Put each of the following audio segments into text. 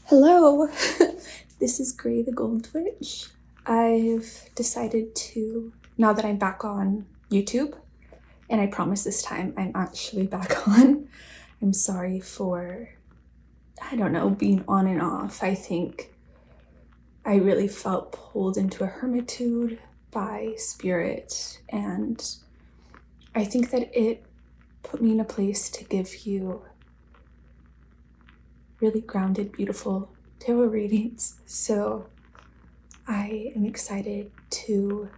Hello, this is Gray the Goldfinch. I've decided to, now that I'm back on YouTube, and I promise this time I'm actually back on. I'm sorry for, being on and off. I think I really felt pulled into a hermitude by spirit, and I think that it put me in a place to give you really grounded, beautiful tarot readings. So I am excited to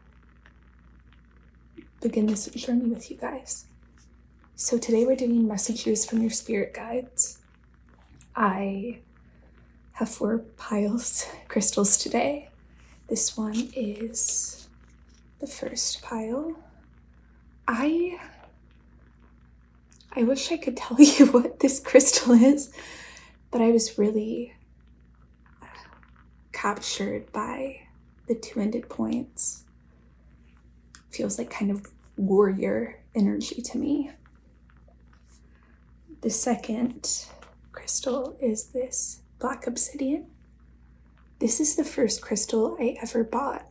begin this journey with you guys. So today we're doing messages from your spirit guides. I have 4 piles crystals today. This one is the first pile. I wish I could tell you what this crystal is, but I was really captured by the 2-ended points. Feels like kind of warrior energy to me. The second crystal is this black obsidian. This is the first crystal I ever bought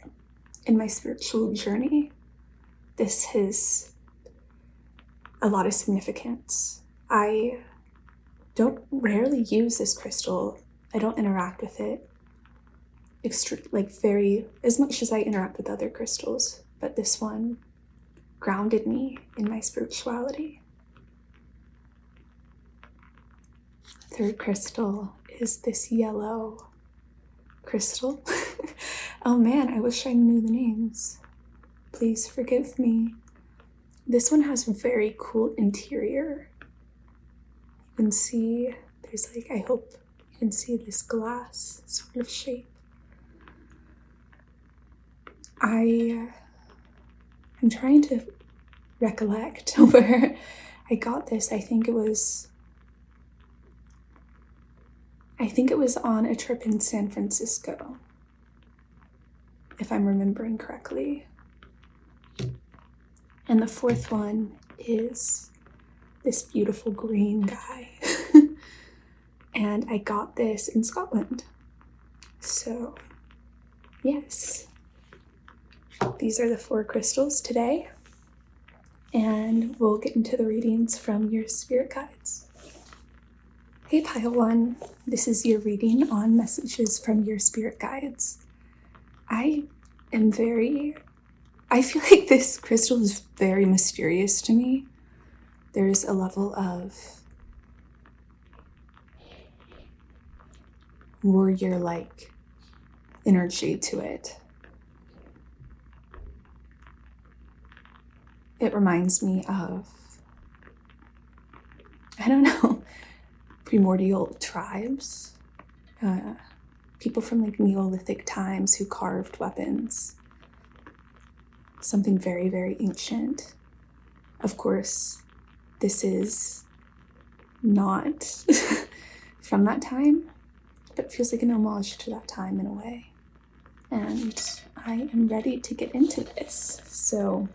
in my spiritual journey. This has a lot of significance. I don't rarely use this crystal. I don't interact with it as much as I interact with other crystals, but this one grounded me in my spirituality. Third crystal is this yellow crystal. Oh man, I wish I knew the names. Please forgive me. This one has a very cool interior. You can see there's I hope you can see this glass sort of shape. I'm trying to recollect where I got this. I think it was on a trip in San Francisco, if I'm remembering correctly. And the fourth one is this beautiful green guy. And I got this in Scotland. So, yes. These are the 4 crystals today. And we'll get into the readings from your spirit guides. Hey, pile 1. This is your reading on messages from your spirit guides. I feel like this crystal is very mysterious to me. There's a level of warrior-like energy to it. It reminds me of, primordial tribes. People from Neolithic times who carved weapons. Something very, very ancient. Of course, this is not from that time, but it feels like an homage to that time in a way. And I am ready to get into this. So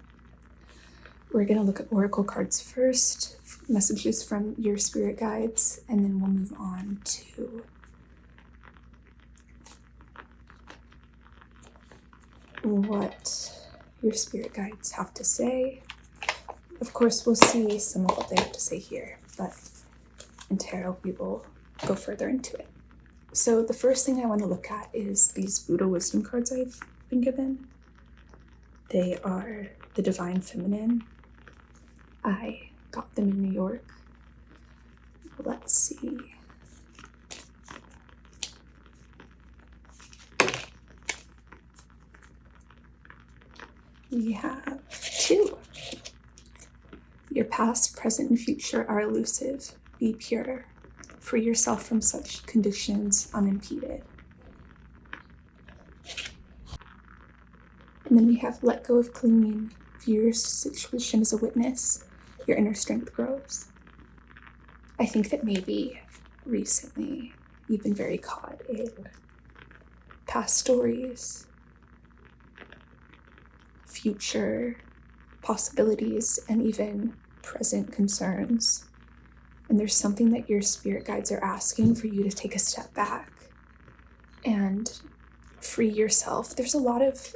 we're going to look at oracle cards first, messages from your spirit guides, and then we'll move on to what your spirit guides have to say. Of course, we'll see some of what they have to say here, but in tarot, we will go further into it. So the first thing I want to look at is these Buddha wisdom cards I've been given. They are the Divine Feminine. I got them in New York. Let's see. We have 2. Your past, present, and future are elusive. Be pure. Free yourself from such conditions unimpeded. And then we have let go of clinging. View your situation as a witness. Your inner strength grows. I think that maybe recently you've been very caught in past stories, future possibilities, and even present concerns. And there's something that your spirit guides are asking for you to take a step back and free yourself. There's a lot of,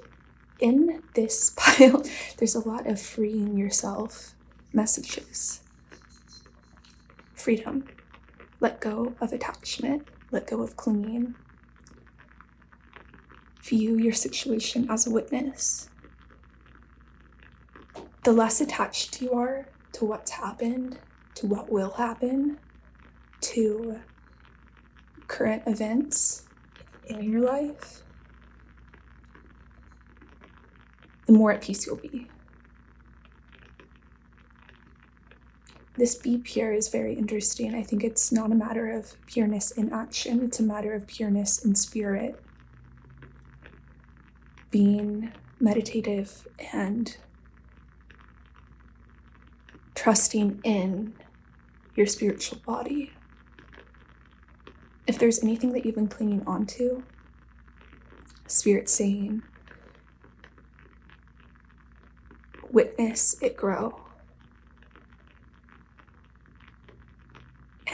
in this pile, there's a lot of freeing yourself messages. Freedom. Let go of attachment. Let go of clinging. View your situation as a witness. The less attached you are to what's happened, to what will happen, to current events in your life, the more at peace you'll be. This be pure is very interesting. I think it's not a matter of pureness in action, it's a matter of pureness in spirit. Being meditative and trusting in your spiritual body. If there's anything that you've been clinging onto, Spirit's saying, witness it grow.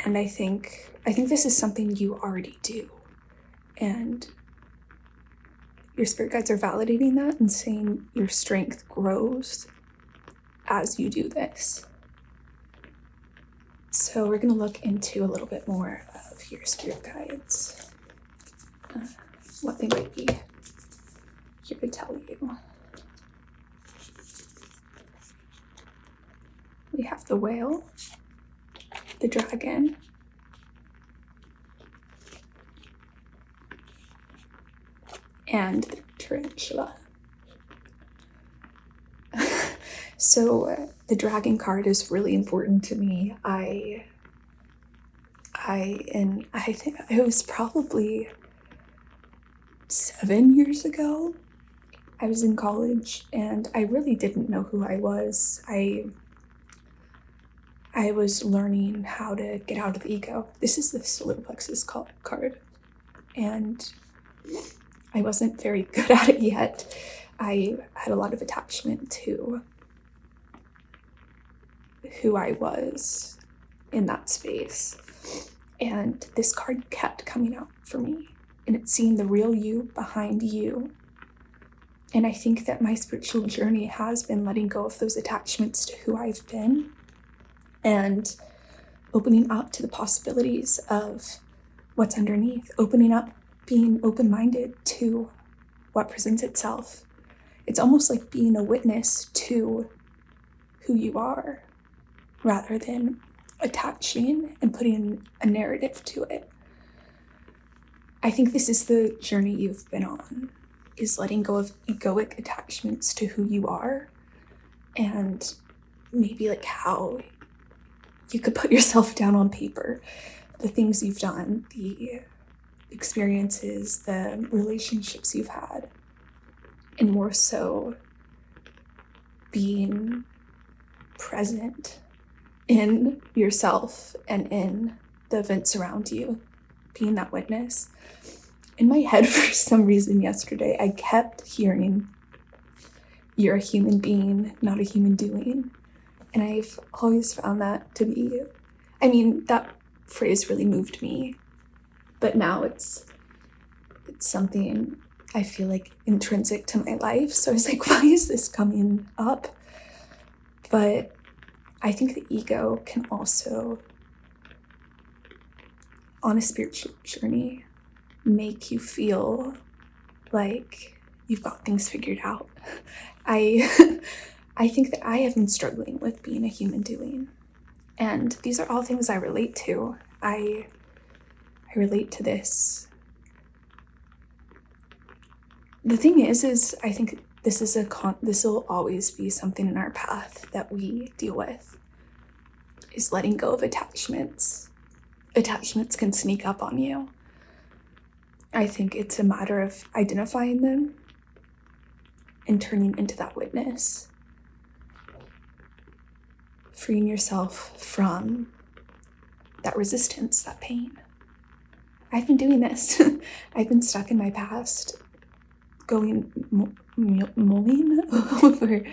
And I think this is something you already do. And your spirit guides are validating that and saying your strength grows as you do this. So we're going to look into a little bit more of your spirit guides, what they might be here to tell you. We have the whale, the dragon, and the tarantula. So the dragon card is really important to me. I think it was probably 7 years ago. I was in college and I really didn't know who I was. I was learning how to get out of the ego. This is the solar plexus card, and I wasn't very good at it yet. I had a lot of attachment to who I was in that space. And this card kept coming out for me, and it's seeing the real you behind you. And I think that my spiritual journey has been letting go of those attachments to who I've been and opening up to the possibilities of what's underneath, opening up, being open-minded to what presents itself. It's almost like being a witness to who you are rather than attaching and putting a narrative to it. I think this is the journey you've been on, is letting go of egoic attachments to who you are, and maybe like how you could put yourself down on paper, the things you've done, the experiences, the relationships you've had, and more so being present in yourself and in the events around you, being that witness. In my head, for some reason yesterday, I kept hearing, "You're a human being, not a human doing." And I've always found that to be, that phrase really moved me, but now it's something I feel like intrinsic to my life. So I was like, why is this coming up? But I think the ego can also, on a spiritual journey, make you feel like you've got things figured out. I think that I have been struggling with being a human doing, and these are all things I relate to. I relate to this. The thing is I think this will always be something in our path that we deal with, is letting go of attachments. Attachments can sneak up on you. I think it's a matter of identifying them and turning into that witness. Freeing yourself from that resistance, that pain. I've been doing this. I've been stuck in my past, going mulling over.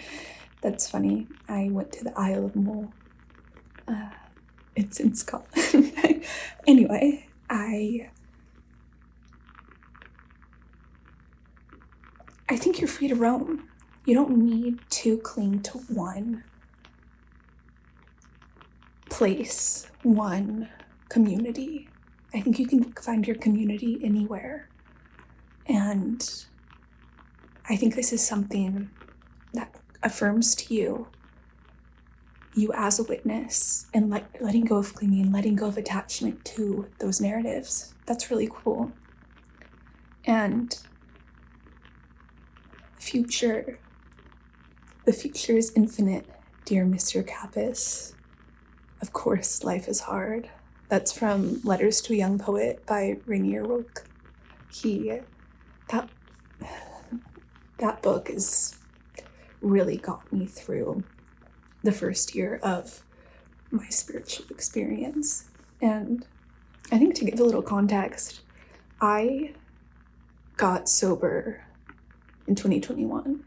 That's funny. I went to the Isle of Mull. It's in Scotland. Anyway, I think you're free to roam. You don't need to cling to one place, one community. I think you can find your community anywhere. And I think this is something that affirms to you as a witness, and letting go of clinging, letting go of attachment to those narratives. That's really cool. And the future is infinite, dear Mr. Kappas. Of course, life is hard. That's from Letters to a Young Poet by Rainier Roque. That book has really got me through the first year of my spiritual experience. And I think, to give a little context, I got sober in 2021,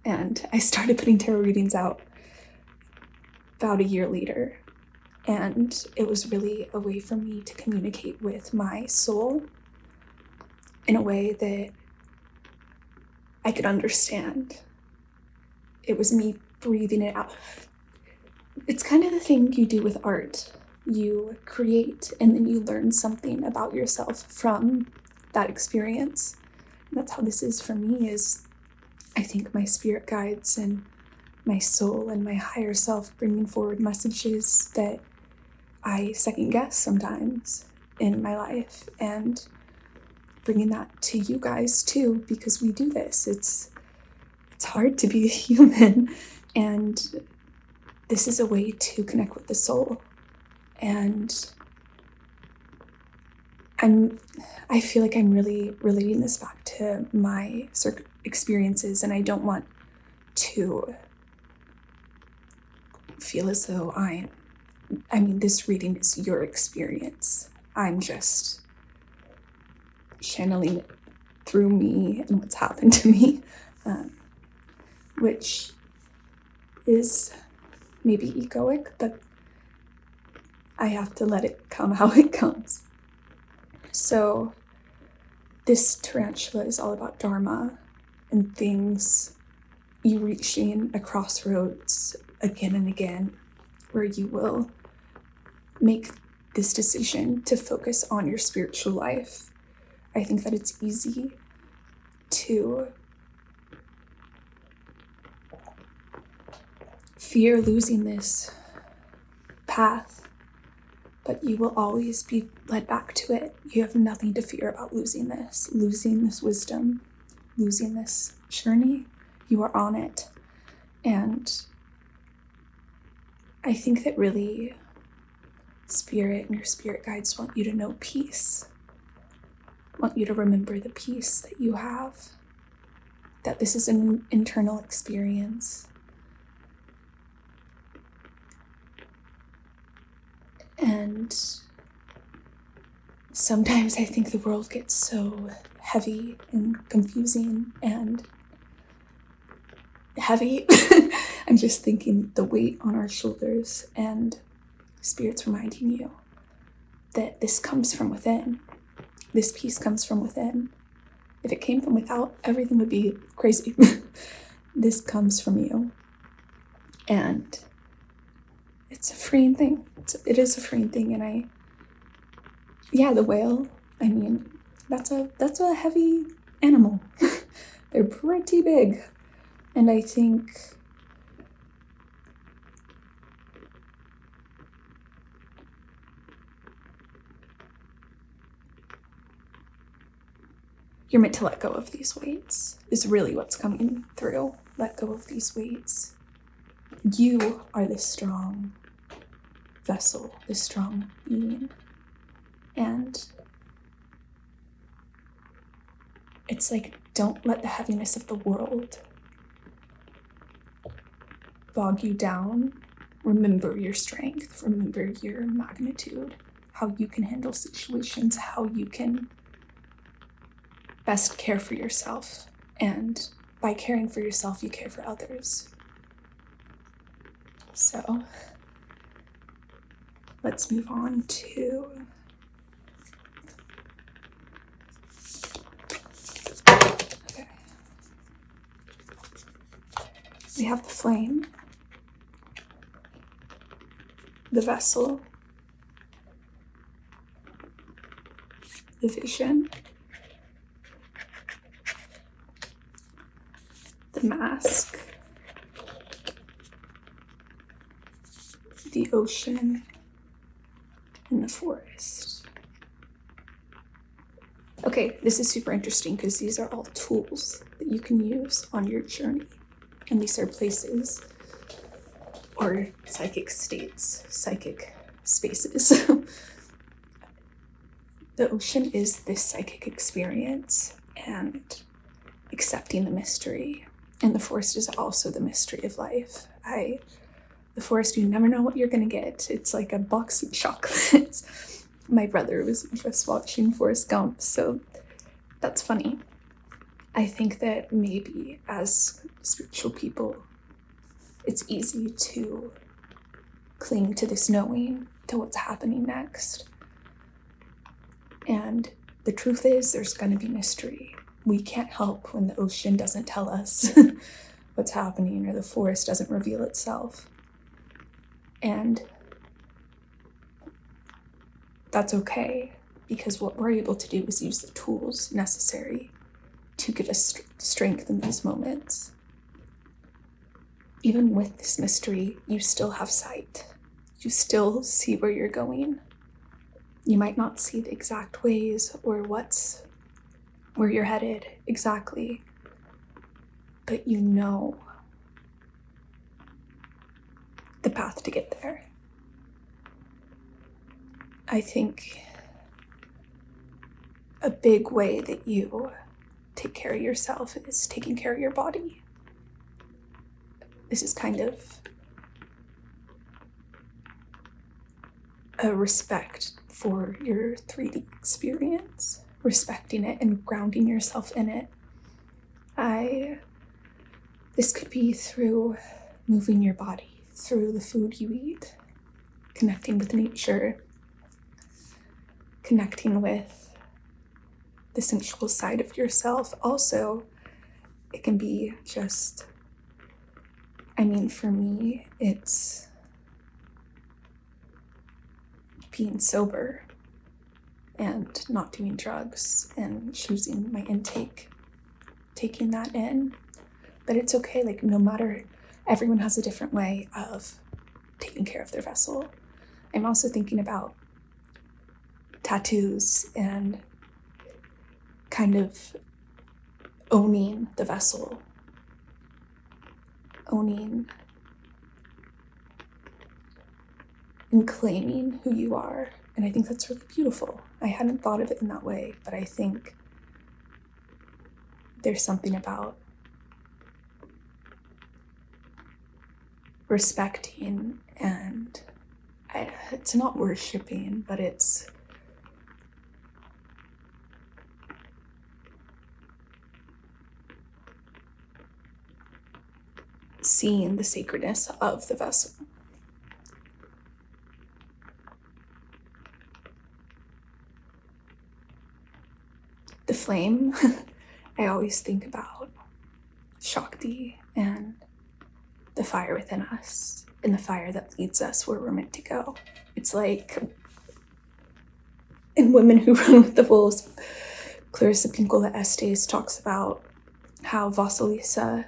and I started putting tarot readings out about a year later. And it was really a way for me to communicate with my soul in a way that I could understand. It was me breathing it out. It's kind of the thing you do with art. You create, and then you learn something about yourself from that experience. And that's how this is for me. Is I think my spirit guides and my soul and my higher self bringing forward messages that I second guess sometimes in my life, and bringing that to you guys too, because we do this. It's hard to be a human, and this is a way to connect with the soul. And I feel like I'm really relating this back to my experiences, and I don't want to feel as though this reading is your experience. I'm just channeling it through me and what's happened to me, which is maybe egoic, but I have to let it come how it comes. So this tarantula is all about Dharma and things, you reaching a crossroads again and again, where you will make this decision to focus on your spiritual life. I think that it's easy to fear losing this path, but you will always be led back to it. You have nothing to fear about losing this wisdom, losing this journey. You are on it. And I think that really spirit and your spirit guides want you to know peace, want you to remember the peace that you have, that this is an internal experience. And sometimes I think the world gets so heavy and confusing and heavy. I'm just thinking the weight on our shoulders, and Spirit's reminding you that this comes from within. This peace comes from within. If it came from without, everything would be crazy. This comes from you. And it's a freeing thing. It is a freeing thing. And the whale, that's a heavy animal. They're pretty big. And I think you're meant to let go of these weights, is really what's coming through. Let go of these weights. You are this strong vessel, this strong being. And it's like, don't let the heaviness of the world bog you down. Remember your strength, remember your magnitude, how you can handle situations, how you can best care for yourself. And by caring for yourself, you care for others. So let's move on to okay. We have the flame, the vessel, the vision, the mask, the ocean, and the forest. Okay, this is super interesting because these are all tools that you can use on your journey. And these are places or psychic states, psychic spaces. The ocean is this psychic experience and accepting the mystery. And the forest is also the mystery of life. The forest, you never know what you're gonna get. It's like a box of chocolates. My brother was just watching Forrest Gump, so that's funny. I think that maybe as spiritual people, it's easy to cling to this knowing, to what's happening next. And the truth is, there's gonna be mystery. We can't help when the ocean doesn't tell us what's happening or the forest doesn't reveal itself. And that's okay, because what we're able to do is use the tools necessary to give us strength in these moments. Even with this mystery, you still have sight. You still see where you're going. You might not see the exact ways or where you're headed exactly, but you know the path to get there. I think a big way that you take care of yourself is taking care of your body. This is kind of a respect for your 3D experience, respecting it and grounding yourself in it. This could be through moving your body, through the food you eat, connecting with nature, connecting with the sensual side of yourself. Also, it can be just, for me, it's being sober and not doing drugs and choosing my intake, taking that in. But it's okay, no matter, everyone has a different way of taking care of their vessel. I'm also thinking about tattoos and kind of owning the vessel, owning and claiming who you are. And I think that's really beautiful. I hadn't thought of it in that way, but I think there's something about respecting and it's not worshiping, but it's seeing the sacredness of the vessel. The flame, I always think about Shakti and the fire within us and the fire that leads us where we're meant to go. It's like in Women Who Run with the Wolves, Clarissa Pinkola Estes talks about how Vasilisa,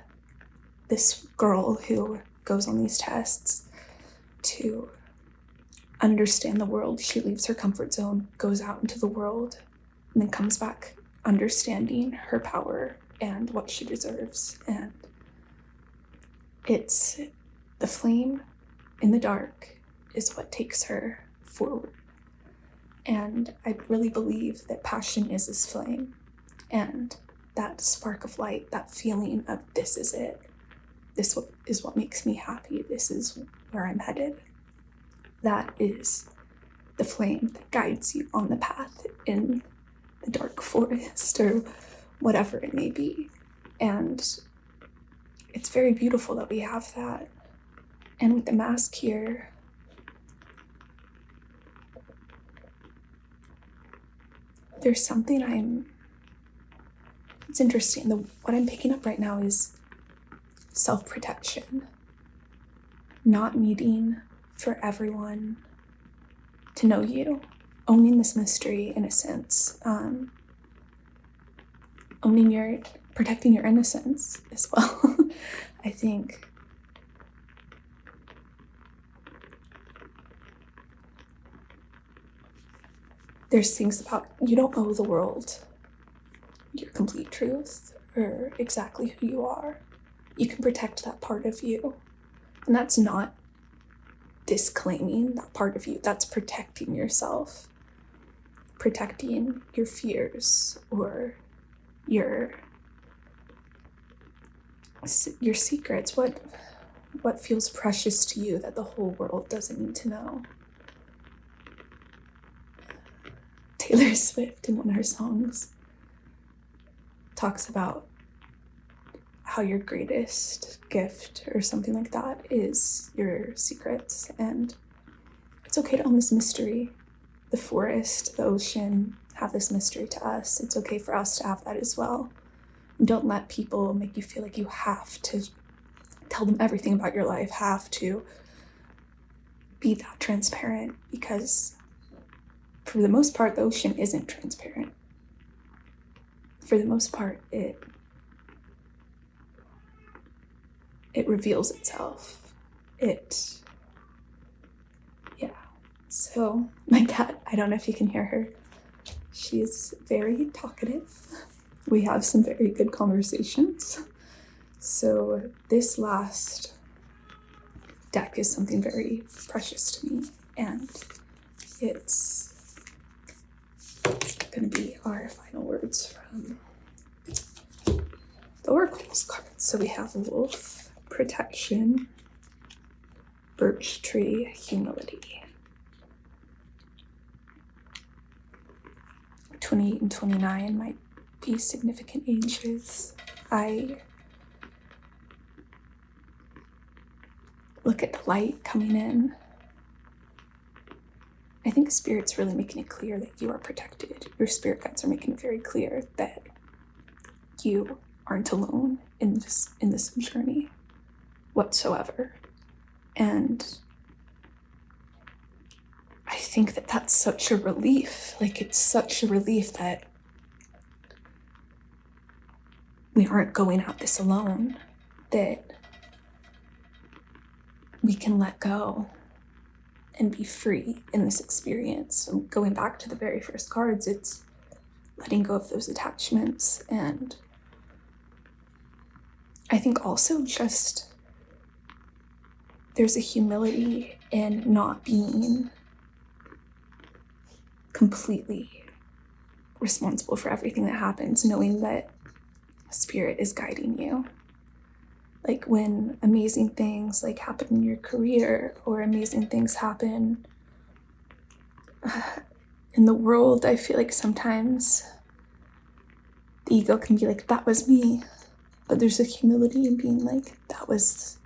this girl who goes on these tests to understand the world, she leaves her comfort zone, goes out into the world, and then comes back understanding her power and what she deserves. And it's the flame in the dark is what takes her forward. And I really believe that passion is this flame, and that spark of light, that feeling of this is it. This is what makes me happy. This is where I'm headed. That is the flame that guides you on the path in the dark forest or whatever it may be. And it's very beautiful that we have that. And with the mask here, there's something it's interesting. What I'm picking up right now is self-protection, not needing for everyone to know you, owning this mystery in a sense, protecting your innocence as well. I think there's things about you don't owe the world your complete truth or exactly who you are. You can protect that part of you. And that's not disclaiming that part of you. That's protecting yourself, protecting your fears or your secrets, what feels precious to you that the whole world doesn't need to know. Taylor Swift, in one of her songs, talks about how your greatest gift or something like that is your secrets, and it's okay to own this mystery. The forest, the ocean have this mystery to us. It's okay for us to have that as well. And don't let people make you feel like you have to tell them everything about your life, have to be that transparent, because for the most part, the ocean isn't transparent. For the most part, it reveals itself. So my cat, I don't know if you can hear her. She's very talkative. We have some very good conversations. So this last deck is something very precious to me, and it's going to be our final words from the Oracles cards. So we have Wolf, Protection, Birch Tree, Humility. 28 and 29 might be significant ages. I look at the light coming in. I think Spirit's really making it clear that you are protected. Your spirit guides are making it very clear that you aren't alone in this journey whatsoever. And I think that that's such a relief. Like, it's such a relief that we aren't going at this alone, that we can let go and be free in this experience. So going back to the very first cards, it's letting go of those attachments. And I think also just there's a humility in not being completely responsible for everything that happens, knowing that Spirit is guiding you. Like when amazing things like happen in your career or amazing things happen in the world, I feel like sometimes the ego can be like, that was me. But there's a humility in being like, that was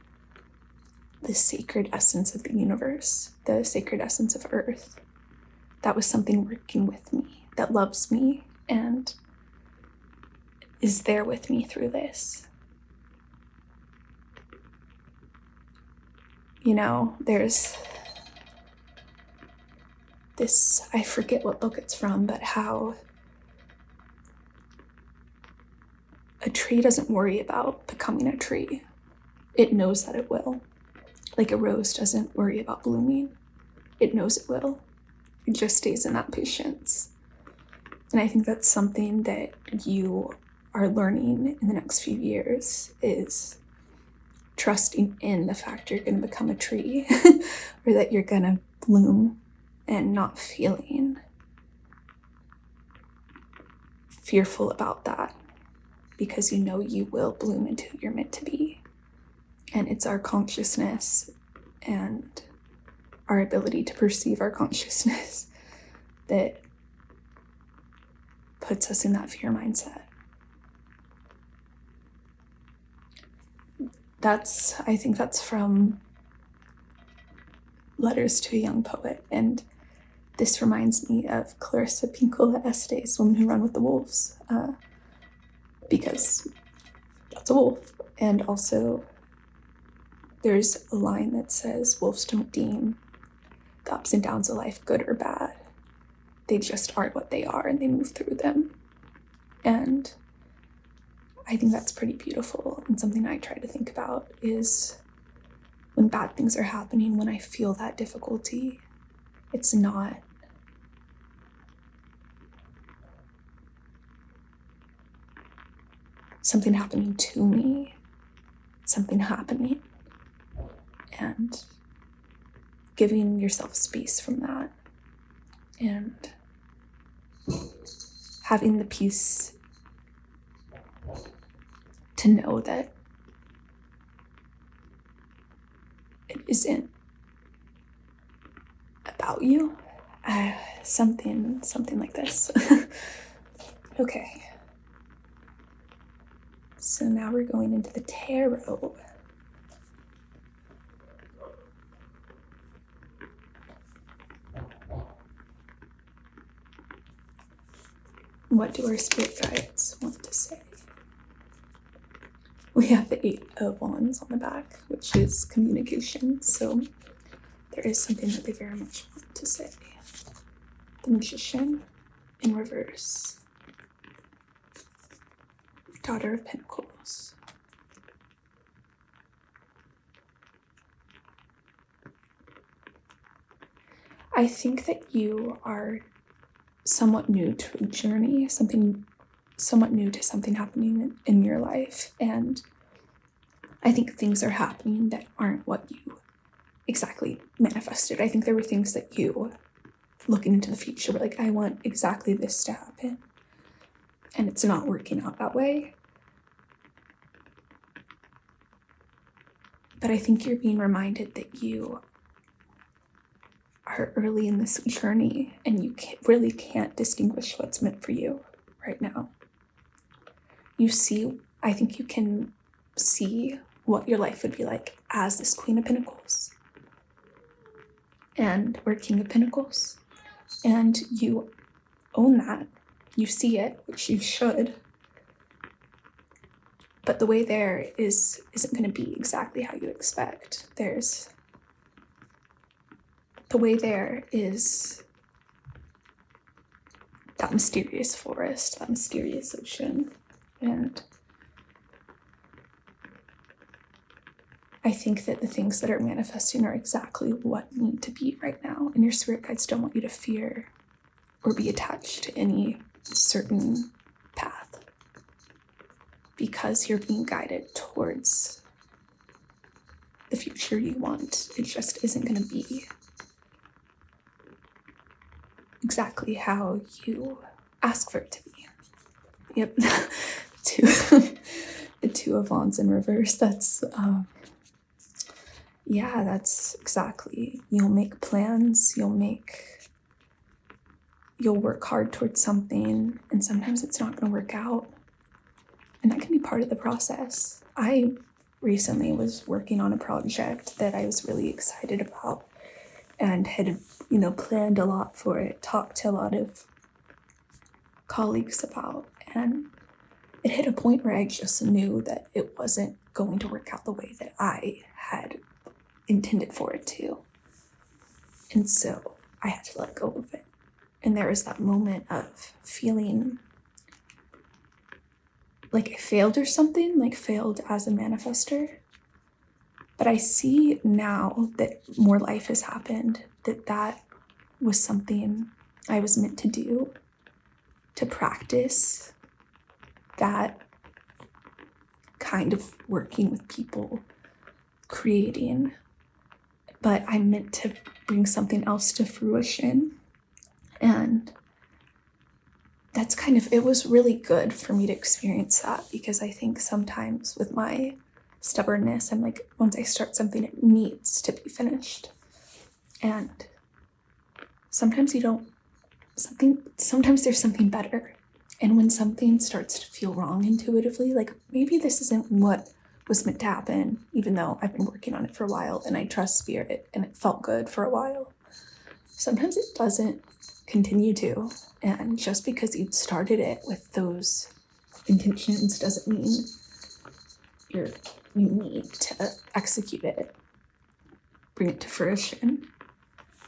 the sacred essence of the universe, the sacred essence of Earth. That was something working with me, that loves me, and is there with me through this. You know, there's this, I forget what book it's from, but how a tree doesn't worry about becoming a tree. It knows that it will. Like a rose doesn't worry about blooming. It knows it will. It just stays in that patience. And I think that's something that you are learning in the next few years, is trusting in the fact you're going to become a tree or that you're going to bloom, and not feeling fearful about that, because you know you will bloom into who you're meant to be. And it's our consciousness and our ability to perceive our consciousness that puts us in that fear mindset. I think that's from Letters to a Young Poet, and this reminds me of Clarissa Pinkola Estes, Women Who Run with the Wolves, because that's a wolf. And also there's a line that says, wolves don't deem the ups and downs of life good or bad. They just are what they are and they move through them. And I think that's pretty beautiful, and something I try to think about is when bad things are happening, when I feel that difficulty, it's not something happening to me, it's something happening, and giving yourself space from that and having the peace to know that it isn't about you. Something like this. Okay. So now we're going into the tarot. What do our spirit guides want to say? We have the 8 of Wands on the back, which is communication. So there is something that they very much want to say. The Magician in reverse. Daughter of Pentacles. I think that you are somewhat new to a journey, somewhat new to something happening in your life, and I think things are happening that aren't what you exactly manifested. I think there were things that you, looking into the future, were like, I want exactly this to happen, and it's not working out that way. But I think you're being reminded that you are early in this journey and you really can't distinguish what's meant for you right now. I think you can see what your life would be like as this Queen of Pentacles or King of Pentacles, and you own that. You see it, which you should, but the way there isn't going to be exactly how you expect. The way there is that mysterious forest, that mysterious ocean, and I think that the things that are manifesting are exactly what need to be right now, and your spirit guides don't want you to fear or be attached to any certain path, because you're being guided towards the future you want. It just isn't going to be exactly how you ask for it to be. Yep. The 2 of Wands in reverse. That's exactly. You'll make plans, you'll work hard towards something, and sometimes it's not going to work out, and that can be part of the process. I recently was working on a project that I was really excited about and had planned a lot for it, talked to a lot of colleagues about, and it hit a point where I just knew that it wasn't going to work out the way that I had intended for it to, and so I had to let go of it. And there was that moment of feeling like I failed or something, like failed as a manifester. But I see now that more life has happened, that was something I was meant to do, to practice that kind of working with people, creating. But I meant to bring something else to fruition. And that's it was really good for me to experience that, because I think sometimes with my stubbornness, I'm like, once I start something, it needs to be finished. And sometimes sometimes there's something better. And when something starts to feel wrong intuitively, like maybe this isn't what was meant to happen, even though I've been working on it for a while and I trust spirit and it felt good for a while, sometimes it doesn't continue to. And just because you started it with those intentions doesn't mean you're you need to execute it, bring it to fruition.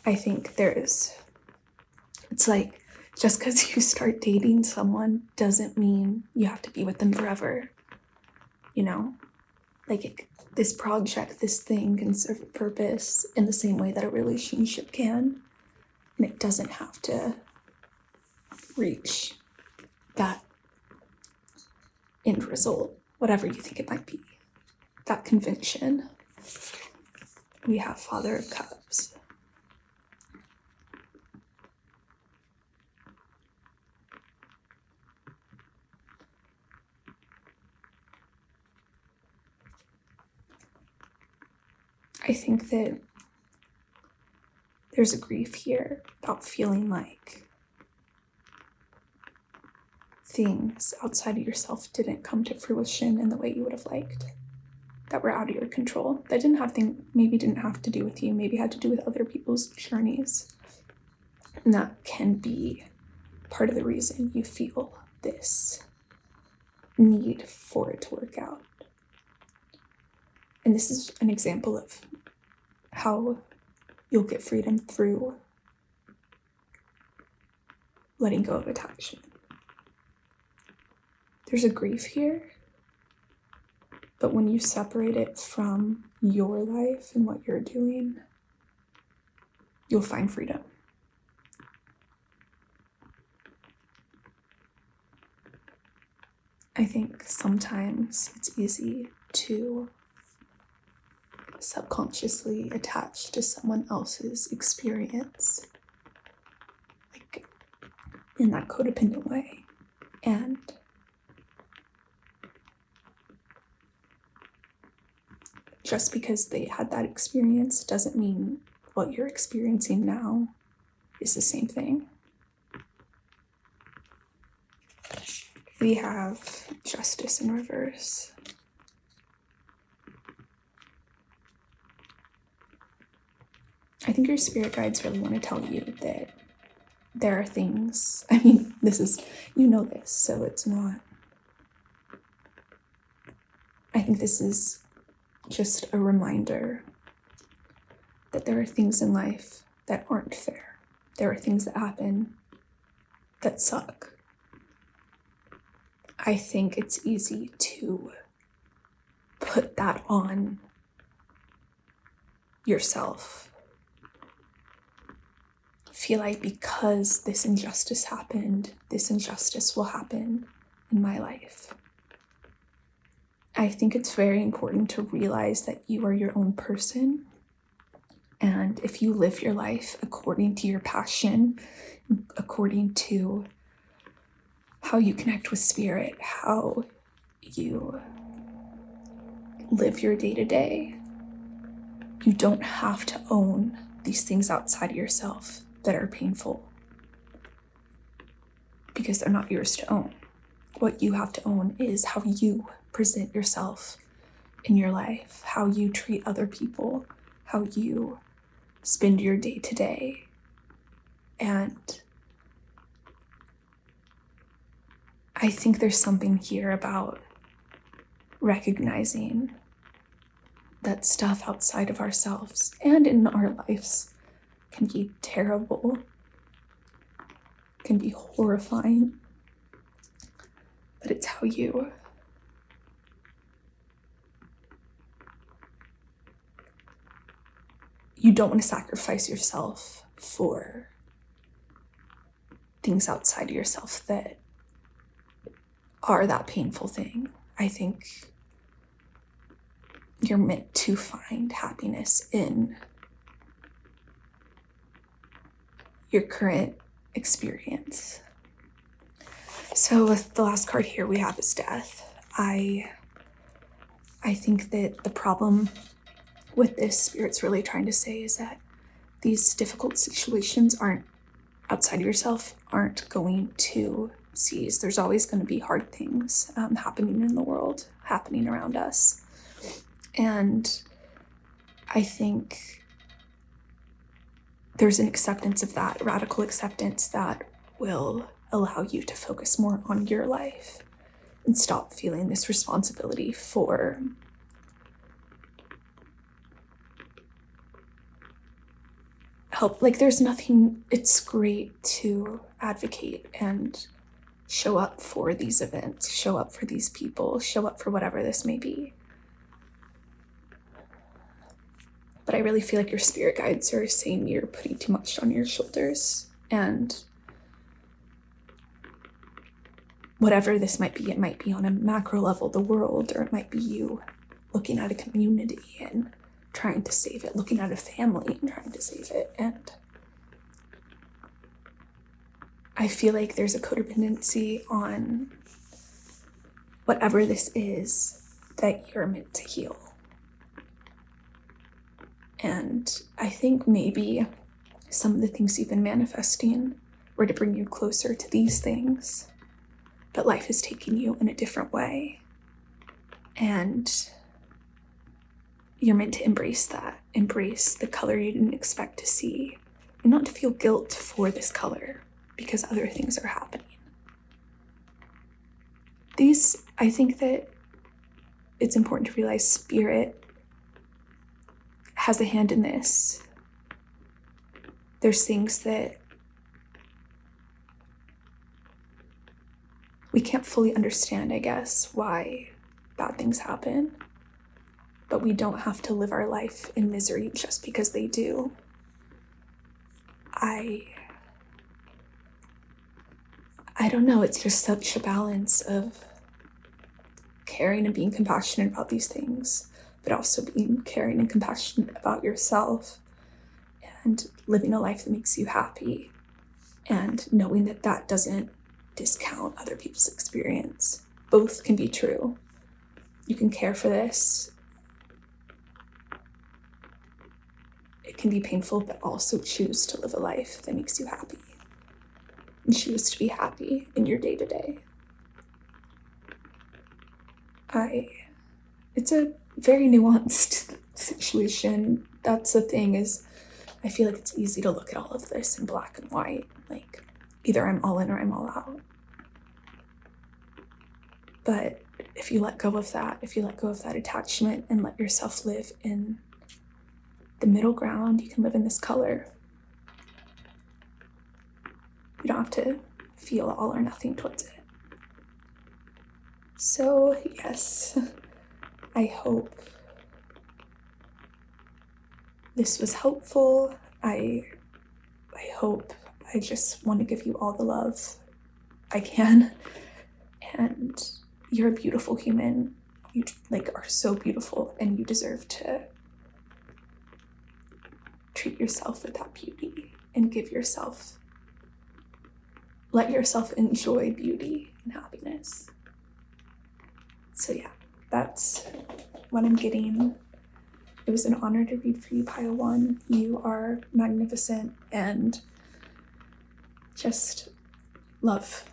I think it's like, just because you start dating someone doesn't mean you have to be with them forever. You know, like this project, this thing can serve a purpose in the same way that a relationship can. And it doesn't have to reach that end result, whatever you think it might be. That conviction. We have Father of Cups. I think that there's a grief here about feeling like things outside of yourself didn't come to fruition in the way you would have liked, that were out of your control, that maybe didn't have to do with you, maybe had to do with other people's journeys. And that can be part of the reason you feel this need for it to work out. And this is an example of how you'll get freedom through letting go of attachment. There's a grief here, but when you separate it from your life and what you're doing, you'll find freedom. I think sometimes it's easy to subconsciously attach to someone else's experience, like in that codependent way. And just because they had that experience doesn't mean what you're experiencing now is the same thing. We have Justice in reverse. I think your spirit guides really want to tell you that there are things, you know this, so it's not, I think this is just a reminder that there are things in life that aren't fair. There are things that happen that suck. I think it's easy to put that on yourself. Feel like because this injustice happened, this injustice will happen in my life. I think it's very important to realize that you are your own person. And if you live your life according to your passion, according to how you connect with spirit, how you live your day-to-day, you don't have to own these things outside of yourself that are painful, because they're not yours to own. What you have to own is how you present yourself in your life, how you treat other people, how you spend your day-to-day. And I think there's something here about recognizing that stuff outside of ourselves and in our lives can be terrible, can be horrifying, but it's how you don't want to sacrifice yourself for things outside of yourself that are that painful thing. I think you're meant to find happiness in your current experience. So with the last card here we have is Death. I think that the problem with this, Spirit's really trying to say, is that these difficult situations outside of yourself aren't going to cease. There's always going to be hard things happening in the world, happening around us. And I think there's an acceptance of that, radical acceptance that will allow you to focus more on your life and stop feeling this responsibility for help. Like, there's nothing, it's great to advocate and show up for these events, show up for these people, show up for whatever this may be. But I really feel like your spirit guides are saying you're putting too much on your shoulders, and whatever this might be, it might be on a macro level, the world, or it might be you looking at a community and trying to save it, looking at a family and trying to save it. And I feel like there's a codependency on whatever this is that you're meant to heal. And I think maybe some of the things you've been manifesting were to bring you closer to these things, but life has taken you in a different way. And you're meant to embrace that, embrace the color you didn't expect to see, and not to feel guilt for this color because other things are happening. I think that it's important to realize spirit has a hand in this. There's things that we can't fully understand, I guess, why bad things happen, but we don't have to live our life in misery just because they do. I don't know, it's just such a balance of caring and being compassionate about these things, but also being caring and compassionate about yourself and living a life that makes you happy, and knowing that that doesn't discount other people's experience. Both can be true. You can care for this. It can be painful, but also choose to live a life that makes you happy. And choose to be happy in your day-to-day. It's a very nuanced situation. That's the thing, is I feel like it's easy to look at all of this in black and white, like either I'm all in or I'm all out. But if you let go of that, if you let go of that attachment and let yourself live in the middle ground, you can live in this color. You don't have to feel all or nothing towards it. So yes, I hope this was helpful. I hope, I just want to give you all the love I can. And you're a beautiful human. You are so beautiful, and you deserve to treat yourself with that beauty and let yourself enjoy beauty and happiness. So yeah, that's what I'm getting. It was an honor to read for you, Pile 1. You are magnificent, and just love.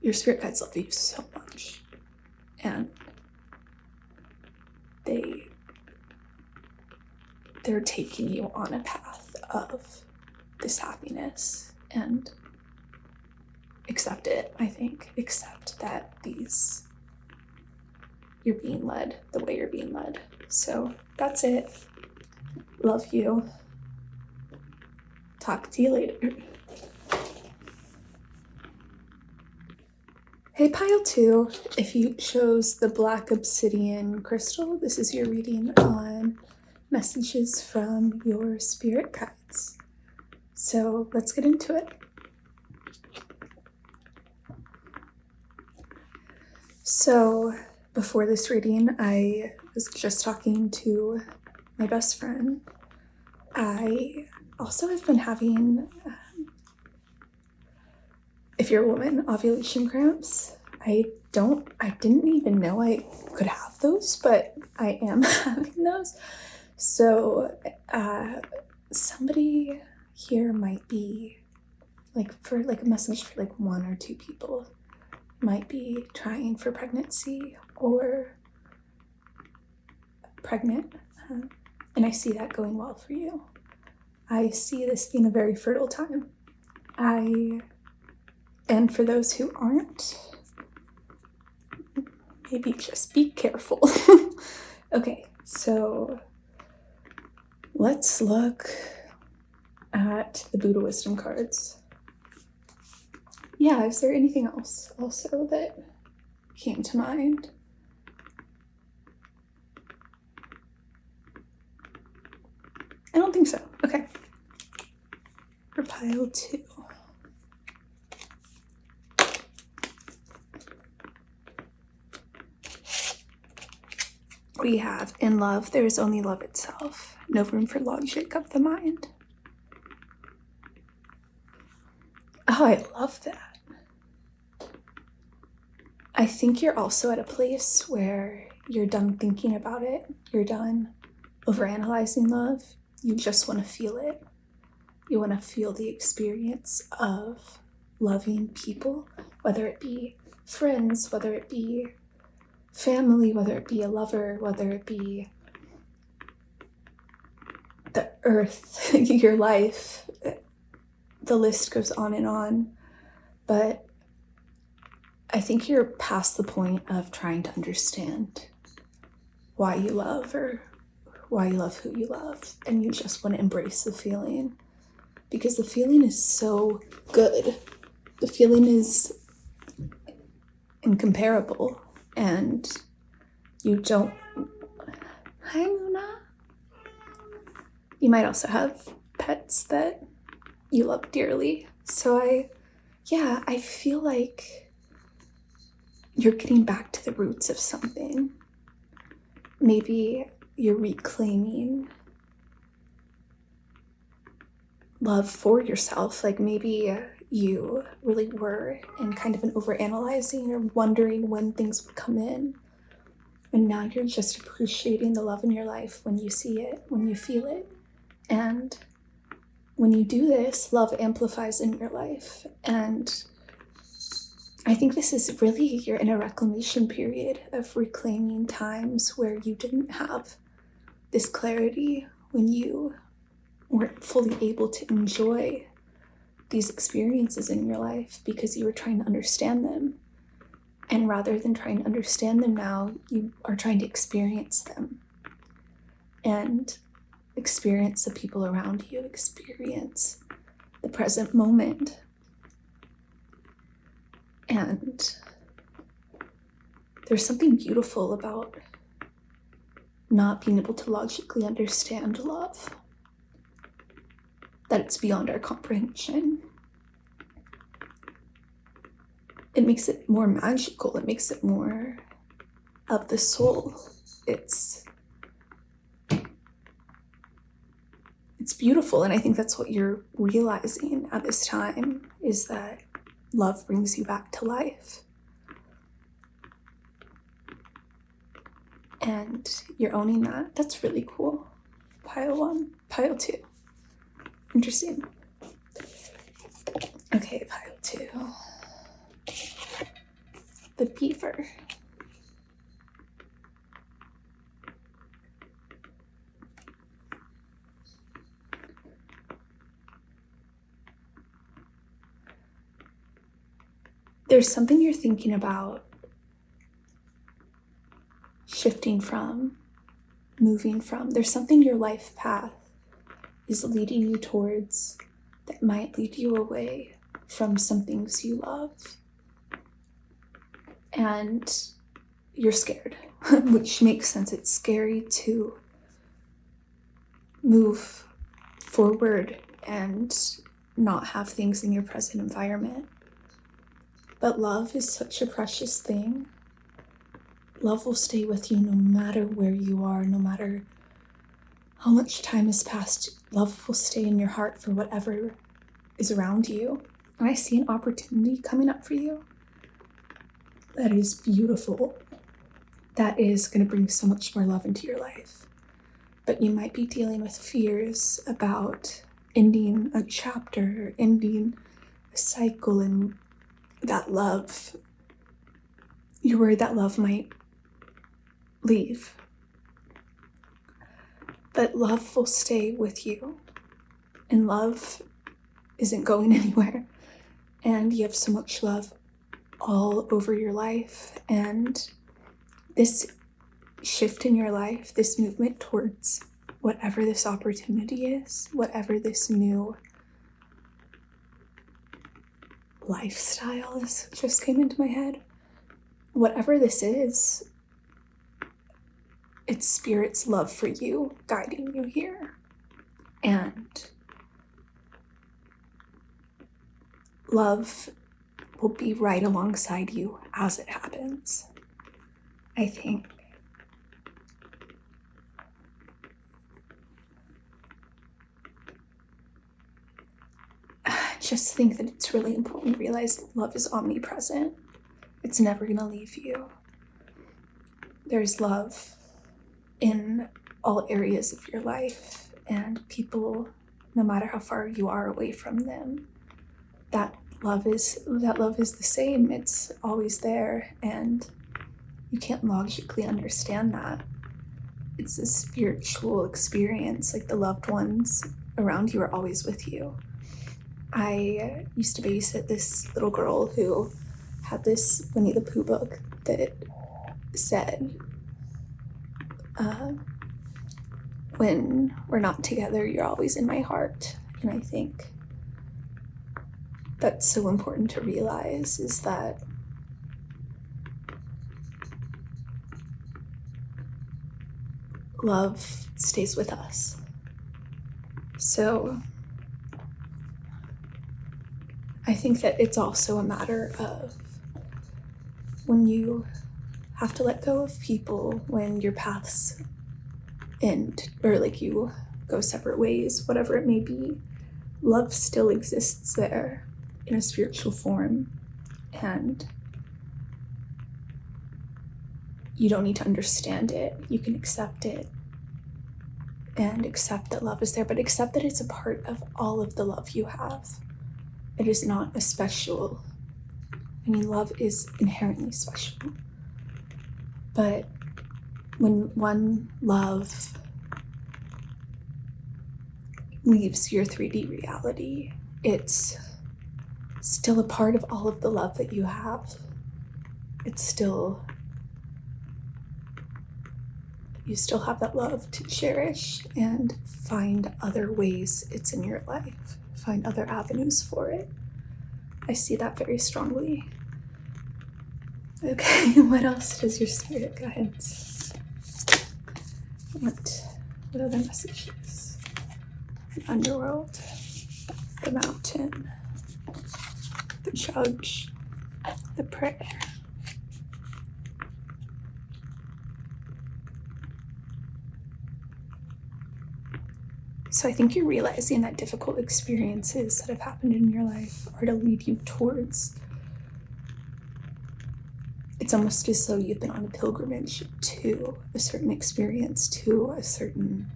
Your spirit guides love you so much, and they're taking you on a path of this happiness, and accept it. I think accept that you're being led the way you're being led. So that's it. Love you. Talk to you later. Hey, Pile 2, if you chose the Black Obsidian Crystal, this is your reading on messages from your spirit guides. So let's get into it. So before this reading, I was just talking to my best friend. I also have been having, if you're a woman, ovulation cramps. I didn't even know I could have those, but I am having those. So somebody here might be, for a message for 1 or 2 people, might be trying for pregnancy or pregnant, and I see that going well for you. I see this being a very fertile time. And for those who aren't, maybe just be careful. Okay, so let's look at the Buddha wisdom cards. Yeah, is there anything else also that came to mind? I don't think so. Okay. For pile 2. We have, in love, there is only love itself. No room for logic of the mind. Oh, I love that. I think you're also at a place where you're done thinking about it. You're done overanalyzing love. You just want to feel it. You want to feel the experience of loving people, whether it be friends, whether it be family, whether it be a lover, whether it be the earth, your life. The list goes on and on. But I think you're past the point of trying to understand why you love or why you love who you love, and you just want to embrace the feeling, because the feeling is so good. The feeling is incomparable, and you don't... Hi, Luna. You might also have pets that you love dearly. So I feel like you're getting back to the roots of something. Maybe you're reclaiming love for yourself. Like maybe you really were in kind of an overanalyzing or wondering when things would come in. And now you're just appreciating the love in your life when you see it, when you feel it. And when you do this, love amplifies in your life. And I think this is really, you're in a reclamation period of reclaiming times where you didn't have this clarity, when you weren't fully able to enjoy these experiences in your life because you were trying to understand them. And rather than trying to understand them now, you are trying to experience them. And experience the people around you, experience the present moment. And there's something beautiful about not being able to logically understand love, that it's beyond our comprehension. It makes it more magical. It makes it more of the soul. It's beautiful, and I think that's what you're realizing at this time, is that love brings you back to life. And you're owning that. That's really cool. Pile 1, pile 2. Interesting. Okay, pile 2. The beaver. There's something you're thinking about shifting from, moving from. There's something your life path is leading you towards that might lead you away from some things you love. And you're scared, which makes sense. It's scary to move forward and not have things in your present environment. But love is such a precious thing. Love will stay with you no matter where you are, no matter how much time has passed. Love will stay in your heart for whatever is around you. And I see an opportunity coming up for you that is beautiful, that is going to bring so much more love into your life. But you might be dealing with fears about ending a chapter, ending a cycle, and that love, you're worried that love might leave. But love will stay with you, and love isn't going anywhere. And you have so much love all over your life, and this shift in your life, this movement towards whatever this opportunity is, whatever this new lifestyle is, just came into my head, whatever this is, it's Spirit's love for you guiding you here. And love will be right alongside you as it happens. I think just think that it's really important to realize that love is omnipresent. It's never going to leave you. There's love in all areas of your life, and people, no matter how far you are away from them, that love is the same. It's always there, and you can't logically understand that. It's a spiritual experience. Like, the loved ones around you are always with you. I used to babysit this little girl who had this Winnie the Pooh book that said, when we're not together, you're always in my heart. And I think that's so important to realize, is that love stays with us. So I think that it's also a matter of when you have to let go of people, when your paths end, or like you go separate ways, whatever it may be, love still exists there in a spiritual form. And you don't need to understand it. You can accept it and accept that love is there, but accept that it's a part of all of the love you have. It is not a special. I mean, love is inherently special. But when one love leaves your 3D reality, it's still a part of all of the love that you have. It's still, you still have that love to cherish and find other ways it's in your life. Find other avenues for it. I see that very strongly. Okay, what else does your spirit guides? What other messages? The underworld, the mountain, the judge, the prayer. So I think you're realizing that difficult experiences that have happened in your life are to lead you towards. It's almost as though you've been on a pilgrimage to a certain experience, to a certain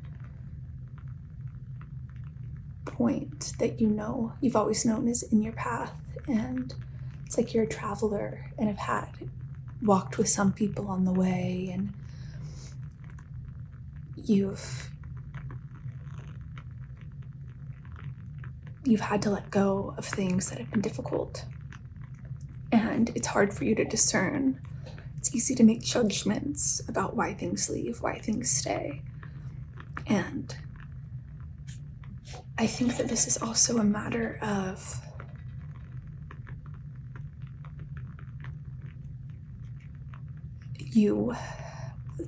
point that you know, you've always known is in your path. And it's like you're a traveler and have walked with some people on the way, and you've had to let go of things that have been difficult. And it's hard for you to discern. It's easy to make judgments about why things leave, why things stay. And I think that this is also a matter of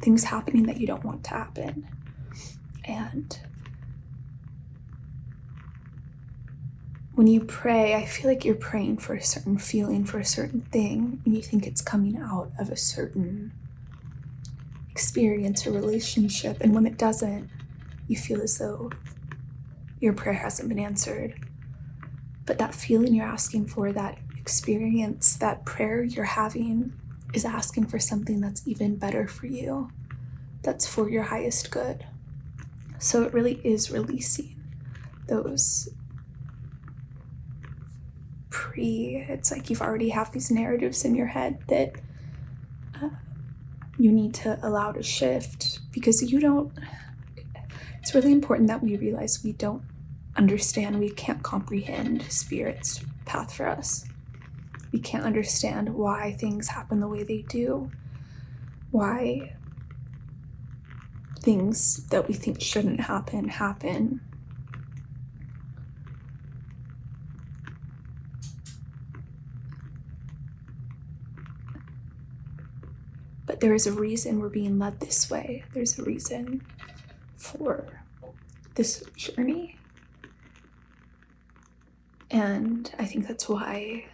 things happening that you don't want to happen. And when you pray, I feel like you're praying for a certain feeling, for a certain thing, and you think it's coming out of a certain experience or relationship. And when it doesn't, you feel as though your prayer hasn't been answered. But that feeling you're asking for, that experience, that prayer you're having, is asking for something that's even better for you, that's for your highest good. So it really is releasing those it's like you've already have these narratives in your head that you need to allow to shift, because it's really important that we realize we don't understand, we can't comprehend Spirit's path for us. We can't understand why things happen the way they do, why things that we think shouldn't happen happen. But there is a reason we're being led this way. There's a reason for this journey. And I think that's why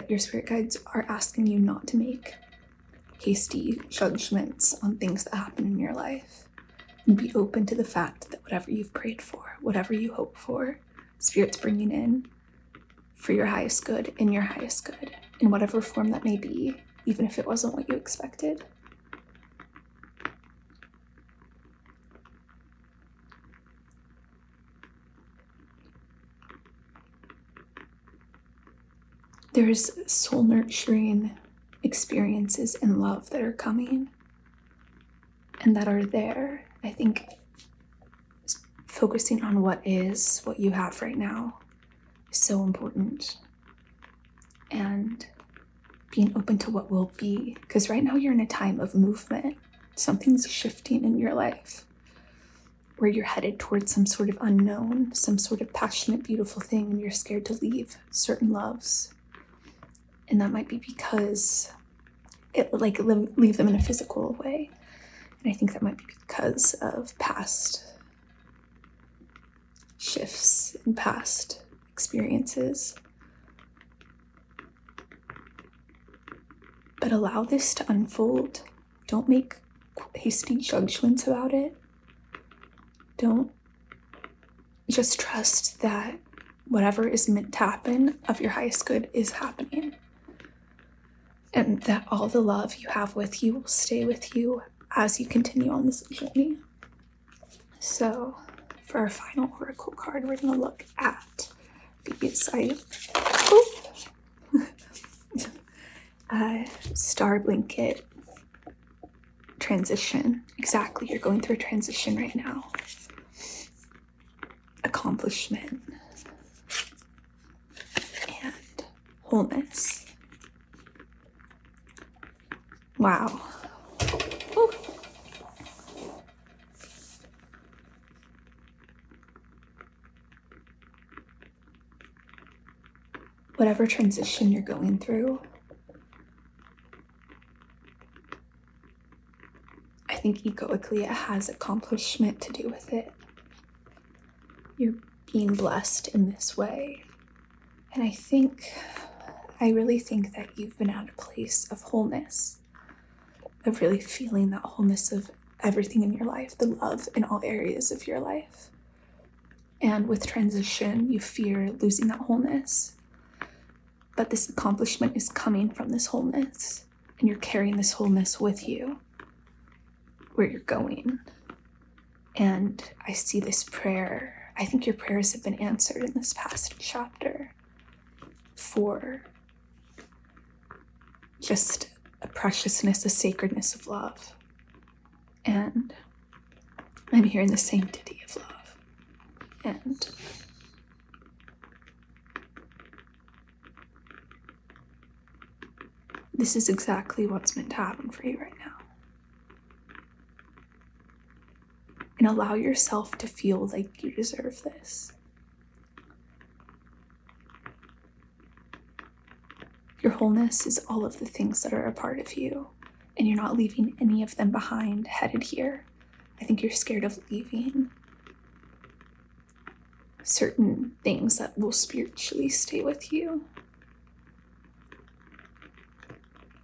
your spirit guides are asking you not to make hasty judgments on things that happen in your life. And be open to the fact that whatever you've prayed for, whatever you hope for, Spirit's bringing in for your highest good, in your highest good, in whatever form that may be, even if it wasn't what you expected. There's soul nurturing experiences and love that are coming and that are there. I think focusing on what you have right now is so important. And being open to what will be. Because right now you're in a time of movement. Something's shifting in your life where you're headed towards some sort of unknown, some sort of passionate, beautiful thing, and you're scared to leave certain loves. And that might be because leave them in a physical way. And I think that might be because of past shifts and past experiences. But allow this to unfold. Don't make hasty judgments about it. Don't just trust that whatever is meant to happen of your highest good is happening. And that all the love you have with you will stay with you as you continue on this journey. So for our final oracle card, we're going to look at Star Blanket transition. Exactly, you're going through a transition right now. Accomplishment and wholeness. Wow. Ooh. Whatever transition you're going through, I think egoically it has accomplishment to do with it. You're being blessed in this way. And I really think that you've been at a place of wholeness, of really feeling that wholeness of everything in your life, the love in all areas of your life. And with transition, you fear losing that wholeness. But this accomplishment is coming from this wholeness, and you're carrying this wholeness with you where you're going. And I see this prayer. I think your prayers have been answered in this past chapter for just a preciousness, a sacredness of love. And I'm hearing the sanctity of love. And this is exactly what's meant to happen for you right now. And allow yourself to feel like you deserve this. Your wholeness is all of the things that are a part of you, and you're not leaving any of them behind headed here. I think you're scared of leaving certain things that will spiritually stay with you.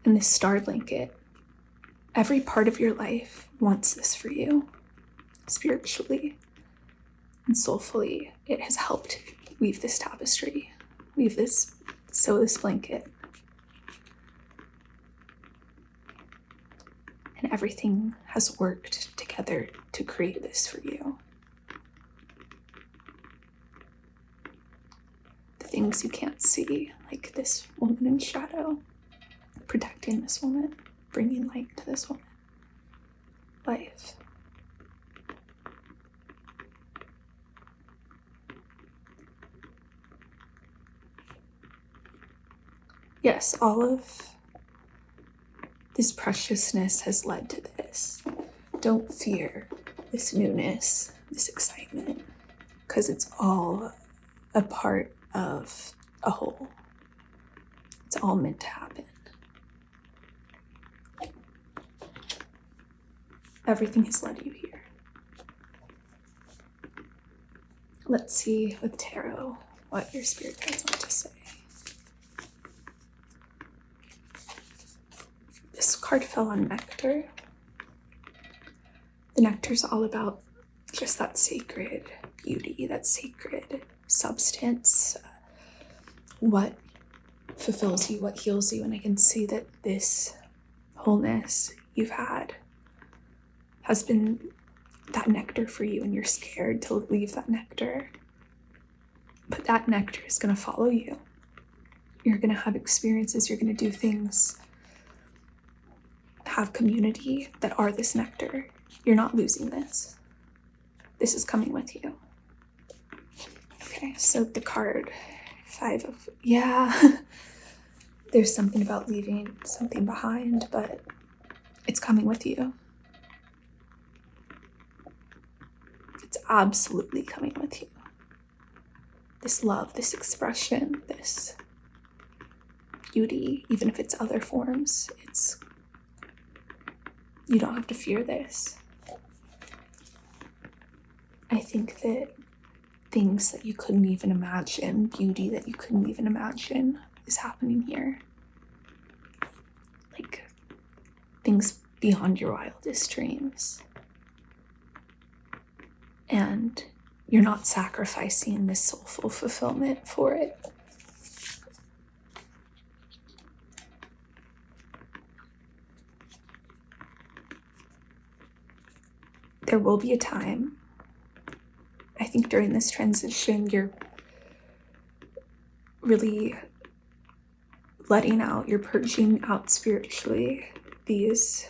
And this star blanket, every part of your life wants this for you. Spiritually and soulfully, it has helped weave this tapestry, sew this blanket. And everything has worked together to create this for you. The things you can't see, like this woman in shadow, protecting this woman, bringing light to this woman. Life. Yes, all of This preciousness has led to this. Don't fear this newness, this excitement, because it's all a part of a whole. It's all meant to happen. Everything has led you here. Let's see with tarot what your spirit guides want to say. This card fell on nectar. The nectar is all about just that sacred beauty, that sacred substance, what fulfills you, what heals you. And I can see that this wholeness you've had has been that nectar for you, and you're scared to leave that nectar. But that nectar is going to follow you. You're going to have experiences, you're going to do things, have community that are this nectar. You're not losing this. This is coming with you. Okay, so the card, there's something about leaving something behind, but it's coming with you. It's absolutely coming with you. This love, this expression, this beauty, even if it's other forms, you don't have to fear this. I think that things that you couldn't even imagine, beauty that you couldn't even imagine is happening here. Like things beyond your wildest dreams. And you're not sacrificing this soulful fulfillment for it. There will be a time, I think during this transition, you're really letting out, you're purging out spiritually these